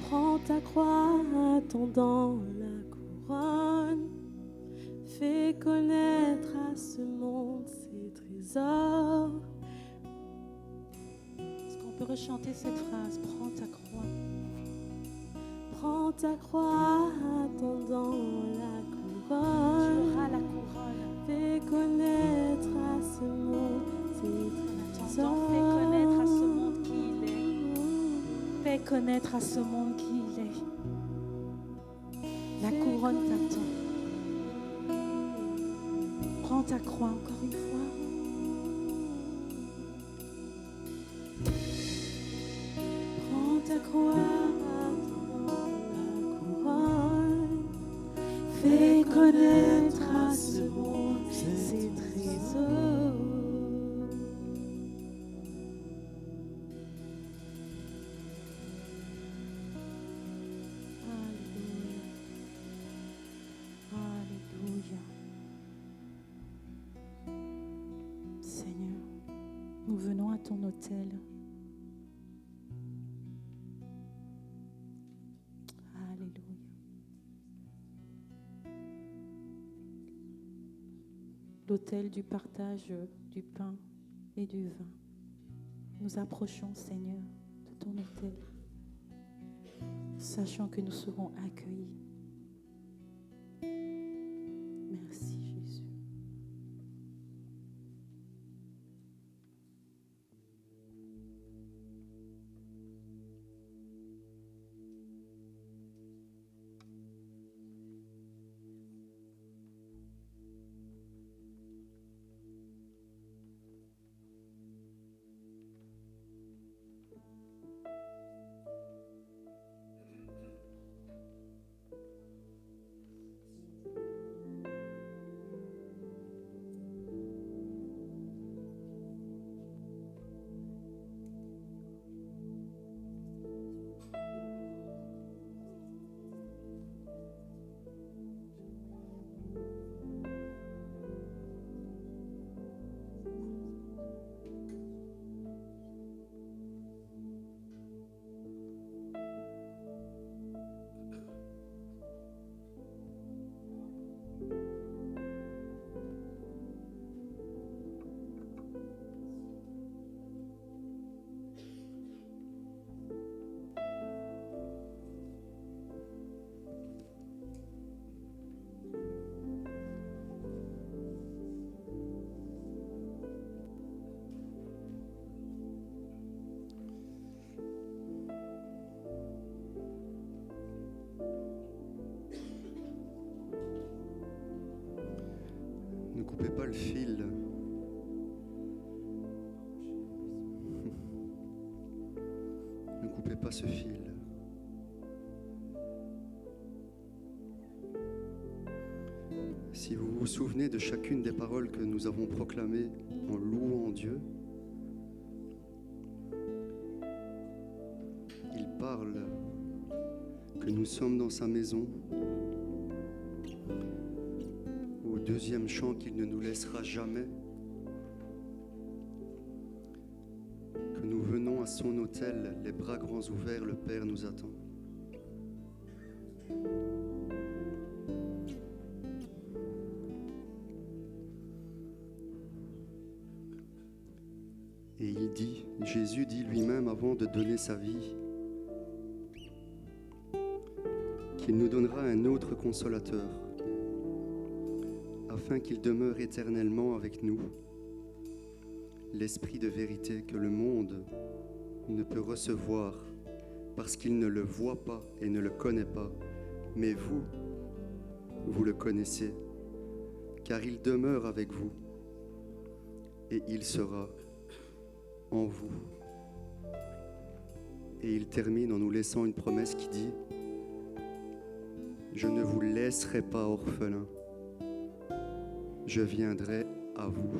Prends ta croix, attendant la couronne. Fais connaître à ce monde ses trésors. Est-ce qu'on peut rechanter cette phrase? Prends ta croix. Prends ta croix, attendant la couronne. Tu auras la couronne. Fais connaître à ce monde ses Attends, trésors. fais connaître à ce monde qui il est. Fais connaître à ce monde qui il est. La couronne t'attend. Prends ta croix encore une fois. Prends ta croix, attendant la couronne. Fais connaître à ce monde ses trésors. Alléluia. Seigneur, nous venons à ton autel. Alléluia. L'autel du partage du pain et du vin. Nous approchons, Seigneur, de ton autel, sachant que nous serons accueillis. Merci, Jésus. Ne coupez pas le fil. Ne coupez pas ce fil. Si vous vous souvenez de chacune des paroles que nous avons proclamées en louant Dieu, il parle que nous sommes dans sa maison. Au deuxième chant, qu'il ne nous laissera jamais, que nous venons à son autel, les bras grands ouverts, le Père nous attend. Et il dit, Jésus dit lui-même avant de donner sa vie, qu'il nous donnera un autre consolateur, afin qu'il demeure éternellement avec nous, l'Esprit de vérité que le monde ne peut recevoir parce qu'il ne le voit pas et ne le connaît pas, mais vous, vous le connaissez, car il demeure avec vous et il sera en vous. Et il termine en nous laissant une promesse qui dit « Je ne vous laisserai pas orphelins, je viendrai à vous. »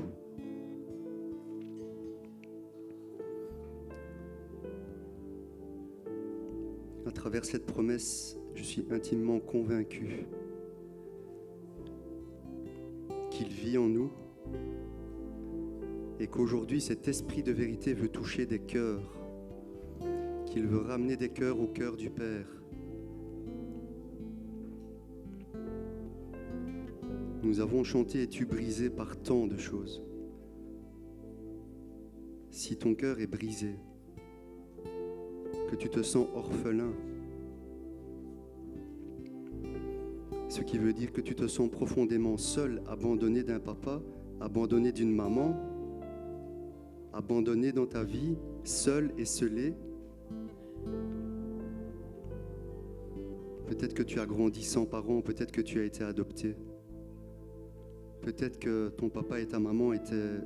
À travers cette promesse, je suis intimement convaincu qu'il vit en nous et qu'aujourd'hui cet esprit de vérité veut toucher des cœurs, qu'il veut ramener des cœurs au cœur du Père. Nous avons chanté « Es-tu brisé par tant de choses ?» Si ton cœur est brisé, que tu te sens orphelin, ce qui veut dire que tu te sens profondément seul, abandonné d'un papa, abandonné d'une maman, abandonné dans ta vie, seul et scellé. Peut-être que tu as grandi sans parents, peut-être que tu as été adopté. Peut-être que ton papa et ta maman étaient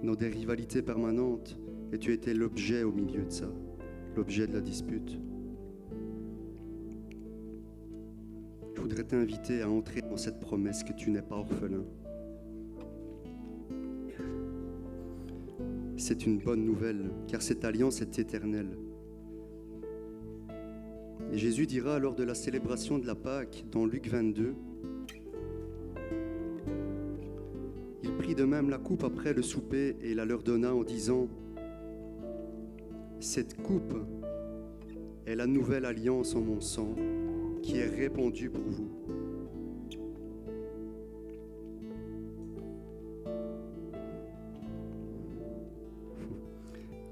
dans des rivalités permanentes et tu étais l'objet au milieu de ça, l'objet de la dispute. Je voudrais t'inviter à entrer dans cette promesse que tu n'es pas orphelin. C'est une bonne nouvelle, car cette alliance est éternelle. Et Jésus dira lors de la célébration de la Pâque, dans Luc 22, il prit de même la coupe après le souper et la leur donna en disant « Cette coupe est la nouvelle alliance en mon sang qui est répandue pour vous. »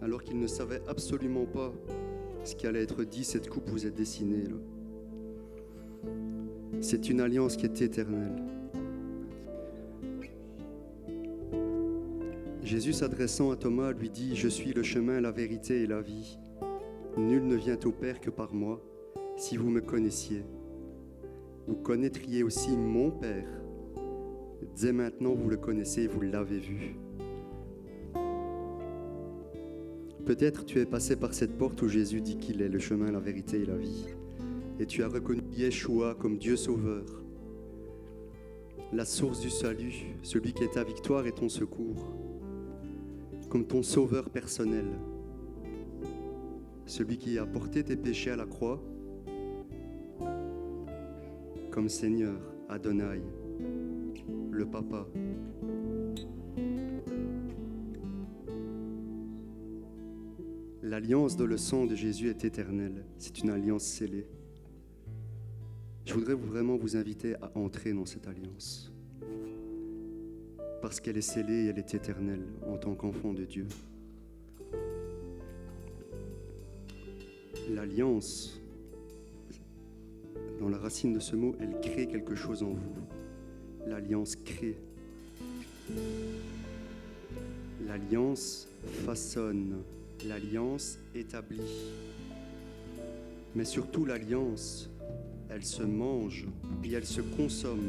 Alors qu'il ne savait absolument pas ce qui allait être dit, cette coupe vous est dessinée là. C'est une alliance qui est éternelle. Jésus s'adressant à Thomas lui dit « Je suis le chemin, la vérité et la vie. Nul ne vient au Père que par moi. Si vous me connaissiez, vous connaîtriez aussi mon Père. Dès maintenant, vous le connaissez et vous l'avez vu. » Peut-être tu es passé par cette porte où Jésus dit qu'il est le chemin, la vérité et la vie. Et tu as reconnu Yeshua comme Dieu sauveur, la source du salut, celui qui est ta victoire et ton secours, comme ton sauveur personnel, celui qui a porté tes péchés à la croix, comme Seigneur, Adonai, le Papa. L'alliance dans le sang de Jésus est éternelle. C'est une alliance scellée. Je voudrais vraiment vous inviter à entrer dans cette alliance. Parce qu'elle est scellée et elle est éternelle en tant qu'enfant de Dieu. L'alliance, dans la racine de ce mot, elle crée quelque chose en vous. L'alliance crée. L'alliance façonne. L'alliance établit. Mais surtout l'alliance, elle se mange et elle se consomme.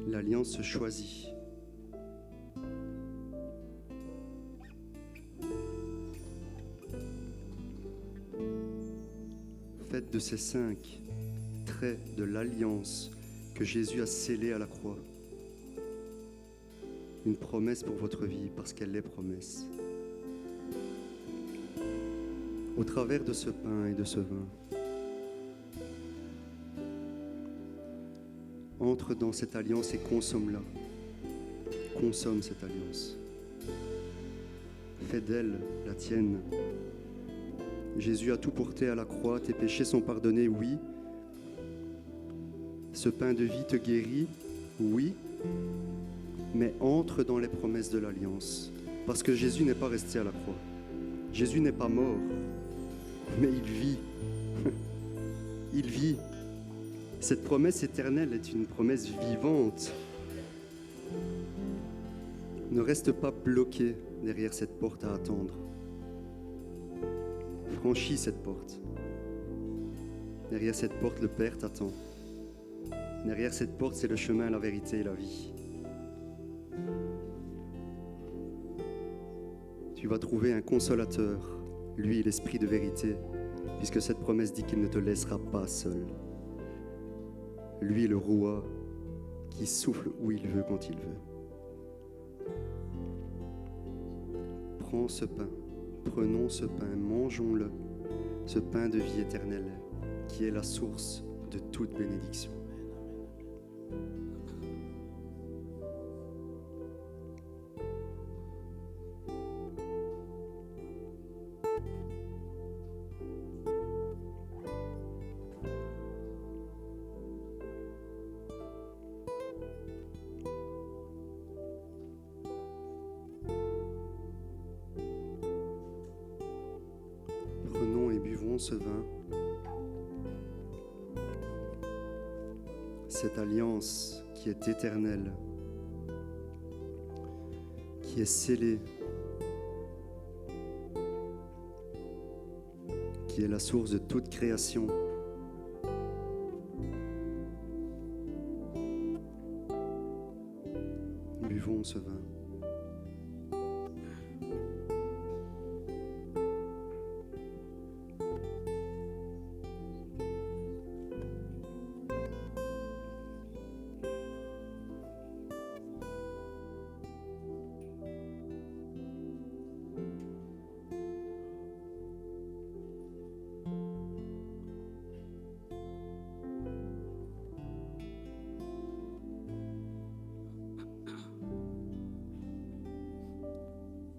L'alliance se choisit. Faites de ces 5 traits de l'alliance que Jésus a scellée à la croix une promesse pour votre vie, parce qu'elle est promesse. Au travers de ce pain et de ce vin, entre dans cette alliance et consomme-la. Consomme cette alliance. Fais d'elle la tienne. Jésus a tout porté à la croix, tes péchés sont pardonnés, oui. Ce pain de vie te guérit, oui. Mais entre dans les promesses de l'alliance. Parce que Jésus n'est pas resté à la croix. Jésus n'est pas mort, mais il vit. Il vit. Cette promesse éternelle est une promesse vivante. Ne reste pas bloqué derrière cette porte à attendre. Franchis cette porte. Derrière cette porte, le Père t'attend. Derrière cette porte, c'est le chemin, la vérité et la vie. Tu vas trouver un consolateur, lui, l'esprit de vérité, puisque cette promesse dit qu'il ne te laissera pas seul. Lui, le roi, qui souffle où il veut, quand il veut. Prends ce pain, prenons ce pain, mangeons-le, ce pain de vie éternelle, qui est la source de toute bénédiction. Prenons et buvons ce vin, cette alliance qui est éternelle, qui est scellée, qui est la source de toute création. Buvons ce vin.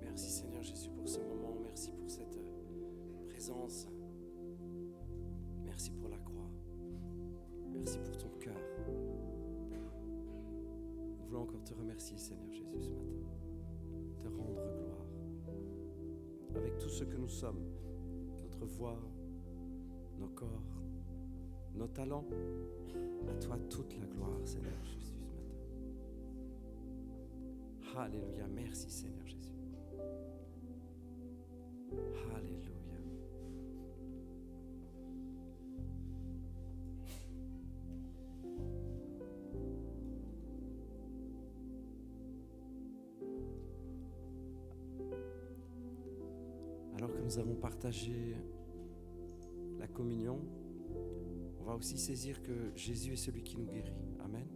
Merci Seigneur Jésus pour ce moment, merci pour cette présence. Merci pour la croix. Merci pour ton cœur. Nous voulons encore te remercier Seigneur Jésus ce matin. Te rendre gloire. Avec tout ce que nous sommes, notre voix, nos corps, nos talents, à toi toute la gloire Seigneur Jésus ce matin. Alléluia, merci Seigneur Jésus. Alléluia. Alors que nous avons partagé la communion, on va aussi saisir que Jésus est celui qui nous guérit. Amen.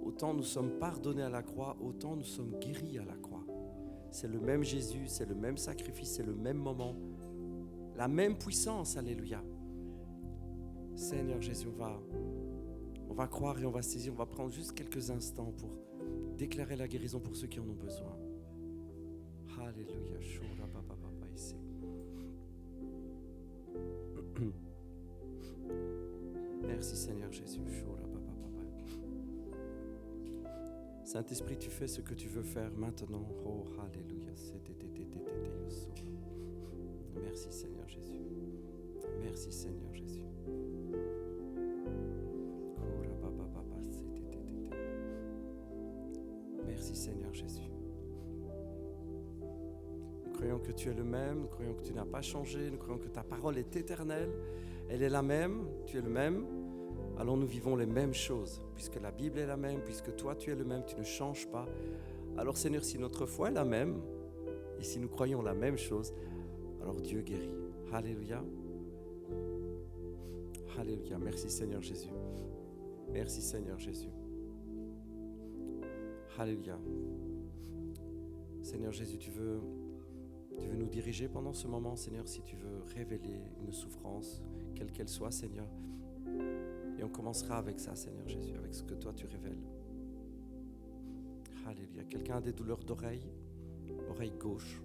Autant nous sommes pardonnés à la croix, autant nous sommes guéris à la croix. C'est le même Jésus, c'est le même sacrifice, c'est le même moment, la même puissance, alléluia. Seigneur Jésus, on va croire et on va saisir, on va prendre juste quelques instants pour déclarer la guérison pour ceux qui en ont besoin. Alléluia. Merci Seigneur Jésus. Saint-Esprit, tu fais ce que tu veux faire maintenant. Oh, alléluia. Merci Seigneur Jésus. Merci Seigneur Jésus. Merci Seigneur Jésus. Nous croyons que tu es le même, nous croyons que tu n'as pas changé, nous croyons que ta parole est éternelle. Elle est la même, tu es le même. Alors nous vivons les mêmes choses, puisque la Bible est la même, puisque toi tu es le même, tu ne changes pas. Alors Seigneur, si notre foi est la même, et si nous croyons la même chose, alors Dieu guérit. Alléluia. Alléluia. Merci Seigneur Jésus. Merci Seigneur Jésus. Alléluia. Seigneur Jésus, tu veux nous diriger pendant ce moment, Seigneur, si tu veux révéler une souffrance, quelle qu'elle soit, Seigneur. Et on commencera avec ça, Seigneur Jésus, avec ce que toi tu révèles. Alléluia. Quelqu'un a des douleurs d'oreille? Oreille gauche.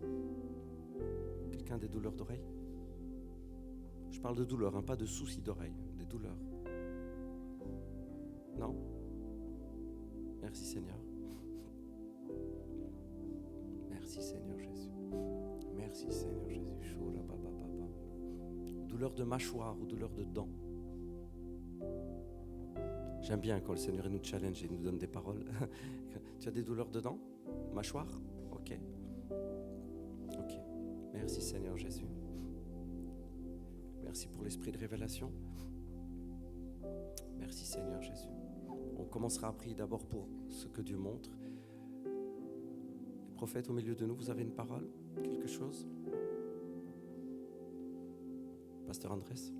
Quelqu'un a des douleurs d'oreille? Je parle de douleurs, hein, pas de soucis d'oreille, des douleurs. Non? Merci Seigneur. Merci Seigneur Jésus. Merci Seigneur Jésus. Douleur de mâchoire ou douleur de dents. J'aime bien quand le Seigneur nous challenge et nous donne des paroles. Tu as des douleurs de dents? Mâchoire? Ok. Ok. Merci Seigneur Jésus. Merci pour l'esprit de révélation. Seigneur Jésus. On commencera à prier d'abord pour ce que Dieu montre. Les prophètes au milieu de nous, vous avez une parole? Quelque chose? Pasteur Andrés?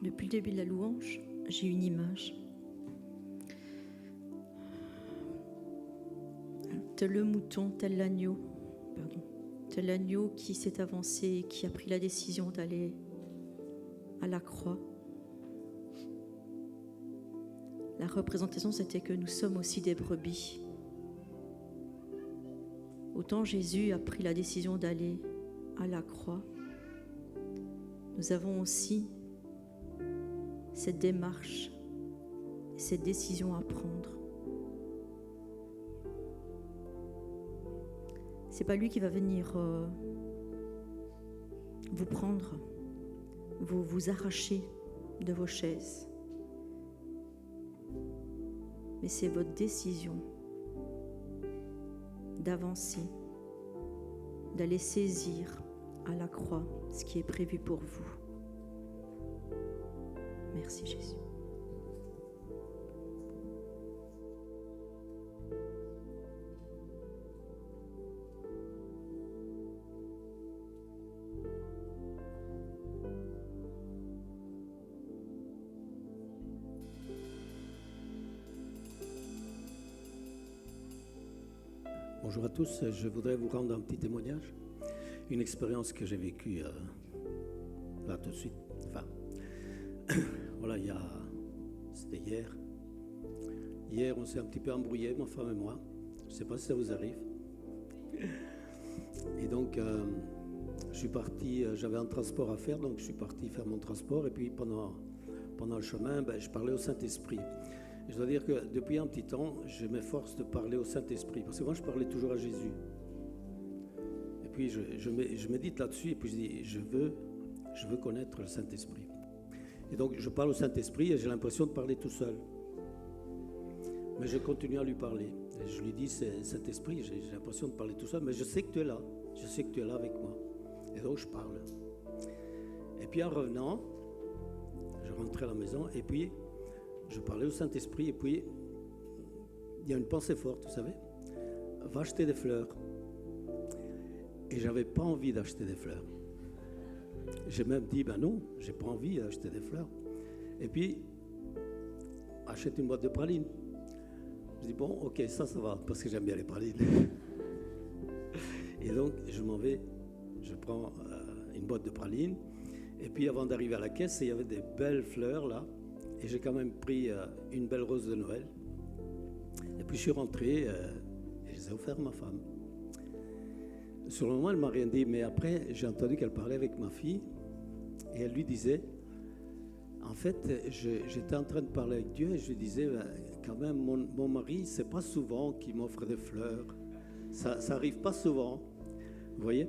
Depuis le début de la louange, j'ai une image. Tel le mouton, tel l'agneau, tel l'agneau qui s'est avancé et qui a pris la décision d'aller à la croix. La représentation, c'était que nous sommes aussi des brebis. Autant Jésus a pris la décision d'aller à la croix, nous avons aussi cette démarche, cette décision à prendre. C'est pas lui qui va venir vous prendre, vous arracher de vos chaises. Mais c'est votre décision d'avancer, d'aller saisir à la croix ce qui est prévu pour vous. Merci Jésus. Bonjour à tous, je voudrais vous rendre un petit témoignage, une expérience que j'ai vécue là tout de suite. Enfin, voilà, c'était hier. Hier, on s'est un petit peu embrouillé, ma femme et moi. Je ne sais pas si ça vous arrive. Et donc, je suis parti, j'avais un transport à faire, donc je suis parti faire mon transport. Et puis, pendant le chemin, je parlais au Saint-Esprit. Je dois dire que depuis un petit temps, je m'efforce de parler au Saint-Esprit. Parce que moi, je parlais toujours à Jésus. Et puis, je médite là-dessus et puis je dis, je veux connaître le Saint-Esprit. Et donc, je parle au Saint-Esprit et j'ai l'impression de parler tout seul. Mais je continue à lui parler. Et je lui dis, Saint-Esprit, j'ai l'impression de parler tout seul, mais je sais que tu es là. Je sais que tu es là avec moi. Et donc, je parle. Et puis, en revenant, je rentrais à la maison et puis, je parlais au Saint-Esprit et puis, il y a une pensée forte, vous savez. Va acheter des fleurs. Et je n'avais pas envie d'acheter des fleurs. J'ai même dit, non, je n'ai pas envie d'acheter des fleurs. Et puis, achète une boîte de pralines. Je dis, bon, ok, ça va, parce que j'aime bien les pralines. Et donc, je m'en vais, je prends une boîte de pralines. Et puis, avant d'arriver à la caisse, il y avait des belles fleurs, là. Et j'ai quand même pris une belle rose de Noël. Et puis, je suis rentré et je les ai offerts à ma femme. Sur le moment, elle ne m'a rien dit, mais après, j'ai entendu qu'elle parlait avec ma fille. Et elle lui disait, en fait, j'étais en train de parler avec Dieu et je lui disais, quand même, mon mari, c'est pas souvent qu'il m'offre des fleurs. Ça arrive pas souvent. Vous voyez?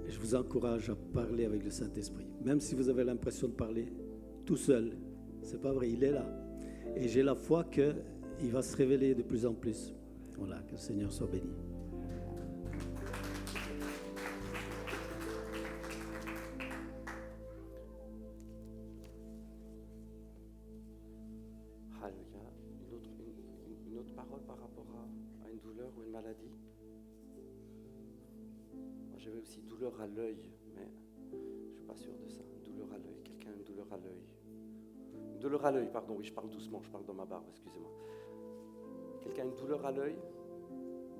Je vous encourage à parler avec le Saint-Esprit. Même si vous avez l'impression de parler tout seul, c'est pas vrai, il est là. Et j'ai la foi qu'il va se révéler de plus en plus. Voilà, que le Seigneur soit béni. Une autre parole par rapport à une douleur ou une maladie? Moi, j'avais aussi douleur à l'œil, mais je ne suis pas sûr de ça. Une douleur à l'œil, quelqu'un a une douleur à l'œil. Une douleur à l'œil, pardon, oui, je parle doucement, je parle dans ma barbe, excusez-moi. Quelqu'un a une douleur à l'œil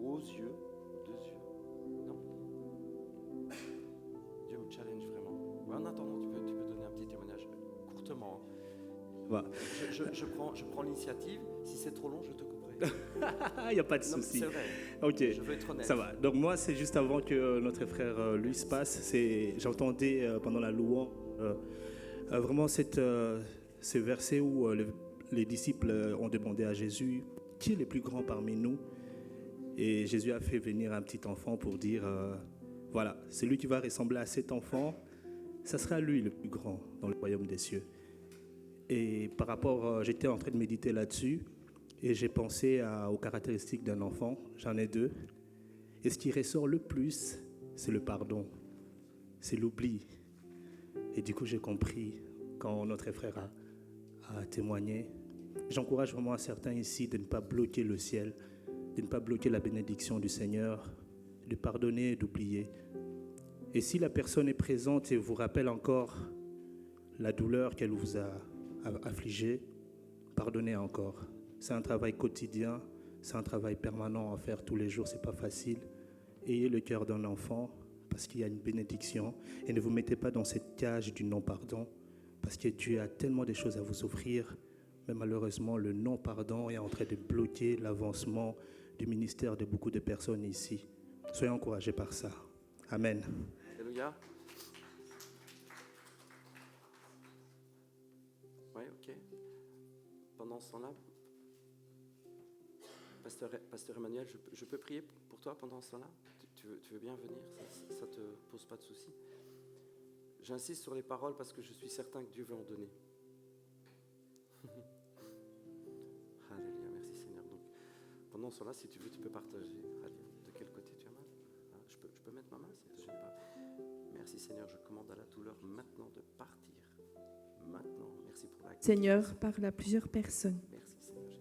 ou aux yeux, aux 2 yeux? Non? Dieu vous challenge vraiment. Ouais, en attendant, tu peux donner un petit témoignage courtement. Ouais. Je prends l'initiative. Si c'est trop long, je te couperai. Il n'y a pas de souci. C'est vrai. Ok, je veux être honnête. Ça va. Donc moi, c'est juste avant que notre frère Luis passe. J'entendais pendant la louange vraiment ce verset où les disciples ont demandé à Jésus qui est le plus grand parmi nous. Et Jésus a fait venir un petit enfant pour dire, voilà, celui qui va ressembler à cet enfant, ça sera lui le plus grand dans le royaume des cieux. Et par rapport, j'étais en train de méditer là-dessus et j'ai pensé aux caractéristiques d'un enfant. J'en ai 2. Et ce qui ressort le plus, c'est le pardon, c'est l'oubli. Et du coup, j'ai compris quand notre frère a témoigné. J'encourage vraiment à certains ici de ne pas bloquer le ciel, de ne pas bloquer la bénédiction du Seigneur, de pardonner et d'oublier. Et si la personne est présente et vous rappelle encore la douleur qu'elle vous a affligée, pardonnez encore. C'est un travail quotidien, c'est un travail permanent à faire tous les jours, c'est pas facile. Ayez le cœur d'un enfant parce qu'il y a une bénédiction et ne vous mettez pas dans cette cage du non-pardon parce que Dieu a tellement de choses à vous offrir, mais malheureusement le non-pardon est en train de bloquer l'avancement du ministère de beaucoup de personnes ici. Soyez encouragés par ça. Amen. Alléluia. Oui, ok. Pendant ce temps-là, Pasteur Emmanuel, je peux prier pour toi pendant ce temps-là? Tu veux bien venir? Ça ne te pose pas de soucis? J'insiste sur les paroles parce que je suis certain que Dieu veut en donner. Alléluia, merci Seigneur. Donc, pendant ce temps-là, si tu veux, tu peux partager. Alléluia. De quel côté tu as mal? Je peux mettre ma main? Ça te gêne pas? Merci Seigneur, je commande à la douleur maintenant de partir. Maintenant, merci pour la grâce. Seigneur, parle à plusieurs personnes. Merci Seigneur.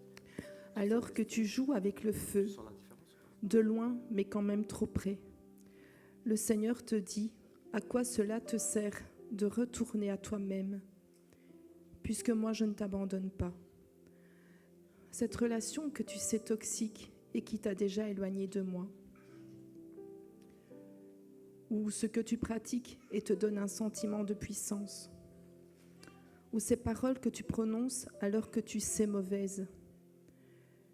Alors que tu joues avec le feu, Tu sens la différence? de loin, mais quand même trop près, le Seigneur te dit, à quoi cela te sert de retourner à toi-même, puisque moi je ne t'abandonne pas. Cette relation que tu sais toxique et qui t'a déjà éloigné de moi, ou ce que tu pratiques et te donne un sentiment de puissance, ou ces paroles que tu prononces alors que tu sais mauvaises,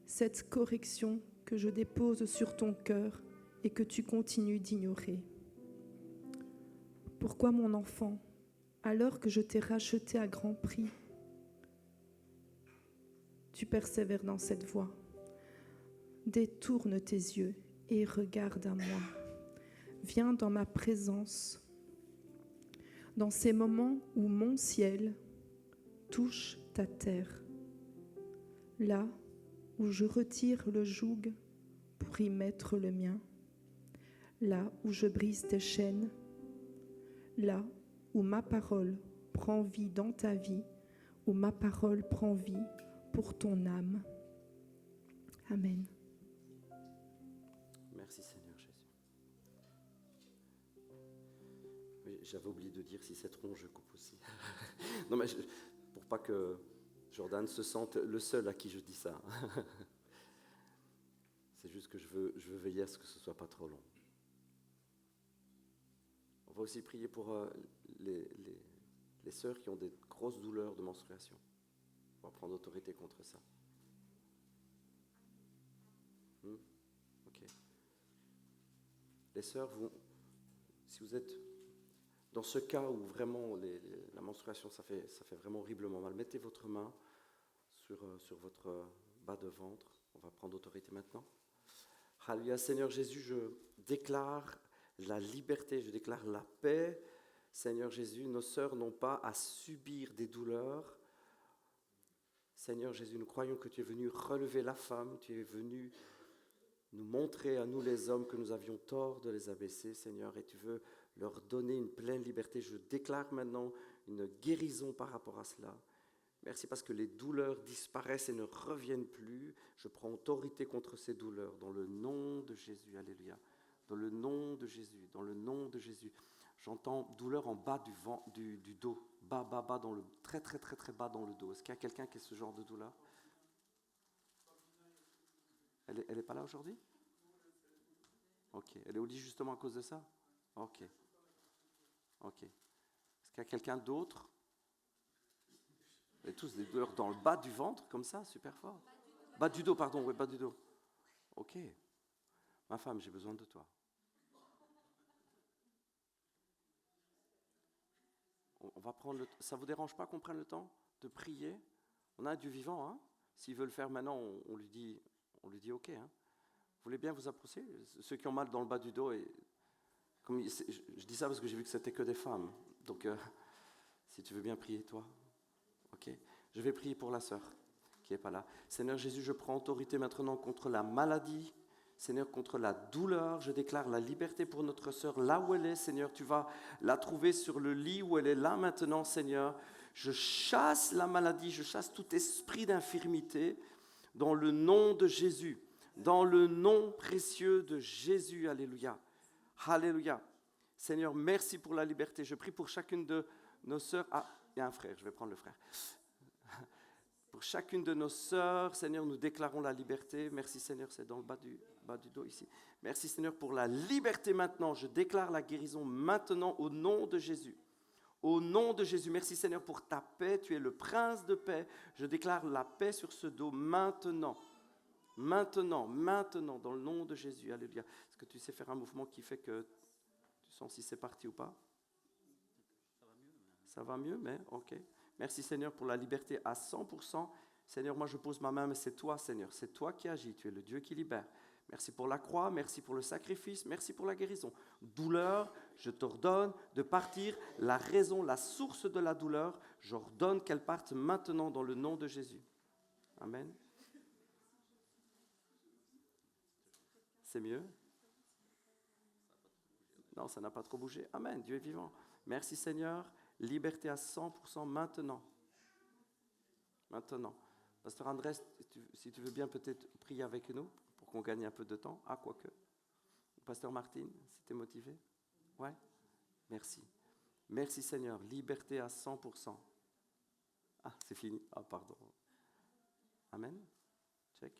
cette correction que je dépose sur ton cœur et que tu continues d'ignorer. Pourquoi, mon enfant, alors que je t'ai racheté à grand prix, tu persévères dans cette voie? Détourne tes yeux et regarde à moi. Viens dans ma présence, dans ces moments où mon ciel touche ta terre, là où je retire le joug pour y mettre le mien, là où je brise tes chaînes, là où ma parole prend vie dans ta vie, où ma parole prend vie pour ton âme. Amen. Merci Seigneur Jésus. Oui, j'avais oublié de dire si c'est rond, je coupe aussi. Non mais pour pas que Jordan se sente le seul à qui je dis ça. C'est juste que je veux veiller à ce que ce soit pas trop long. On va aussi prier pour les sœurs qui ont des grosses douleurs de menstruation. On va prendre autorité contre ça. Ok. Les sœurs, si vous êtes dans ce cas où vraiment la menstruation, ça fait vraiment horriblement mal, mettez votre main sur votre bas de ventre. On va prendre autorité maintenant. Alléluia, Seigneur Jésus, je déclare la liberté, je déclare la paix. Seigneur Jésus, nos sœurs n'ont pas à subir des douleurs. Seigneur Jésus, nous croyons que tu es venu relever la femme, tu es venu nous montrer à nous les hommes que nous avions tort de les abaisser, Seigneur, et tu veux leur donner une pleine liberté. Je déclare maintenant une guérison par rapport à cela. Merci parce que les douleurs disparaissent et ne reviennent plus. Je prends autorité contre ces douleurs dans le nom de Jésus. Alléluia. Dans le nom de Jésus. Dans le nom de Jésus. J'entends douleur en bas du dos. Bas, dans le très bas dans le dos. Est-ce qu'il y a quelqu'un qui a ce genre de douleur? Elle n'est pas là aujourd'hui? Ok. Elle est au lit justement à cause de ça? Ok. Est-ce qu'il y a quelqu'un d'autre? Vous avez tous des douleurs dans le bas du ventre, comme ça, super fort. Bas du dos, pardon, oui, bas du dos. Ok. Ma femme, j'ai besoin de toi. On va prendre le temps. Ça ne vous dérange pas qu'on prenne le temps de prier? On a un Dieu vivant, hein? S'il veut le faire maintenant, on lui dit ok. Hein? Vous voulez bien vous approcher? Ceux qui ont mal dans le bas du dos. Et je dis ça parce que j'ai vu que c'était que des femmes. Donc, si tu veux bien prier, toi. Ok. Je vais prier pour la sœur qui n'est pas là. Seigneur Jésus, je prends autorité maintenant contre la maladie. Seigneur, contre la douleur, je déclare la liberté pour notre sœur là où elle est. Seigneur, tu vas la trouver sur le lit où elle est là maintenant, Seigneur. Je chasse la maladie, je chasse tout esprit d'infirmité dans le nom de Jésus. Dans le nom précieux de Jésus, alléluia. Alléluia. Seigneur, merci pour la liberté. Je prie pour chacune de nos sœurs. Ah, il y a un frère, je vais prendre le frère. Pour chacune de nos sœurs, Seigneur, nous déclarons la liberté. Merci Seigneur, c'est dans le bas du dos ici. Merci Seigneur pour la liberté maintenant. Je déclare la guérison maintenant au nom de Jésus. Au nom de Jésus, merci Seigneur pour ta paix. Tu es le prince de paix. Je déclare la paix sur ce dos maintenant. Maintenant, dans le nom de Jésus. Alléluia. Est-ce que tu sais faire un mouvement qui fait que tu sens si c'est parti ou pas? Ça va mieux, mais ok. Merci Seigneur pour la liberté à 100%. Seigneur, moi je pose ma main, mais c'est toi Seigneur. C'est toi qui agis. Tu es le Dieu qui libère. Merci pour la croix, merci pour le sacrifice, merci pour la guérison. Douleur, je t'ordonne de partir. La raison, la source de la douleur, j'ordonne qu'elle parte maintenant dans le nom de Jésus. Amen. C'est mieux? Non, ça n'a pas trop bougé. Amen, Dieu est vivant. Merci Seigneur. Liberté à 100% maintenant. Maintenant. Pasteur Andrés, si tu veux bien peut-être prier avec nous pour qu'on gagne un peu de temps. Ah, quoique. Pasteur Martine, si tu es motivé. Ouais. Merci. Merci Seigneur. Liberté à 100%. Ah, c'est fini. Ah, pardon. Amen. Check.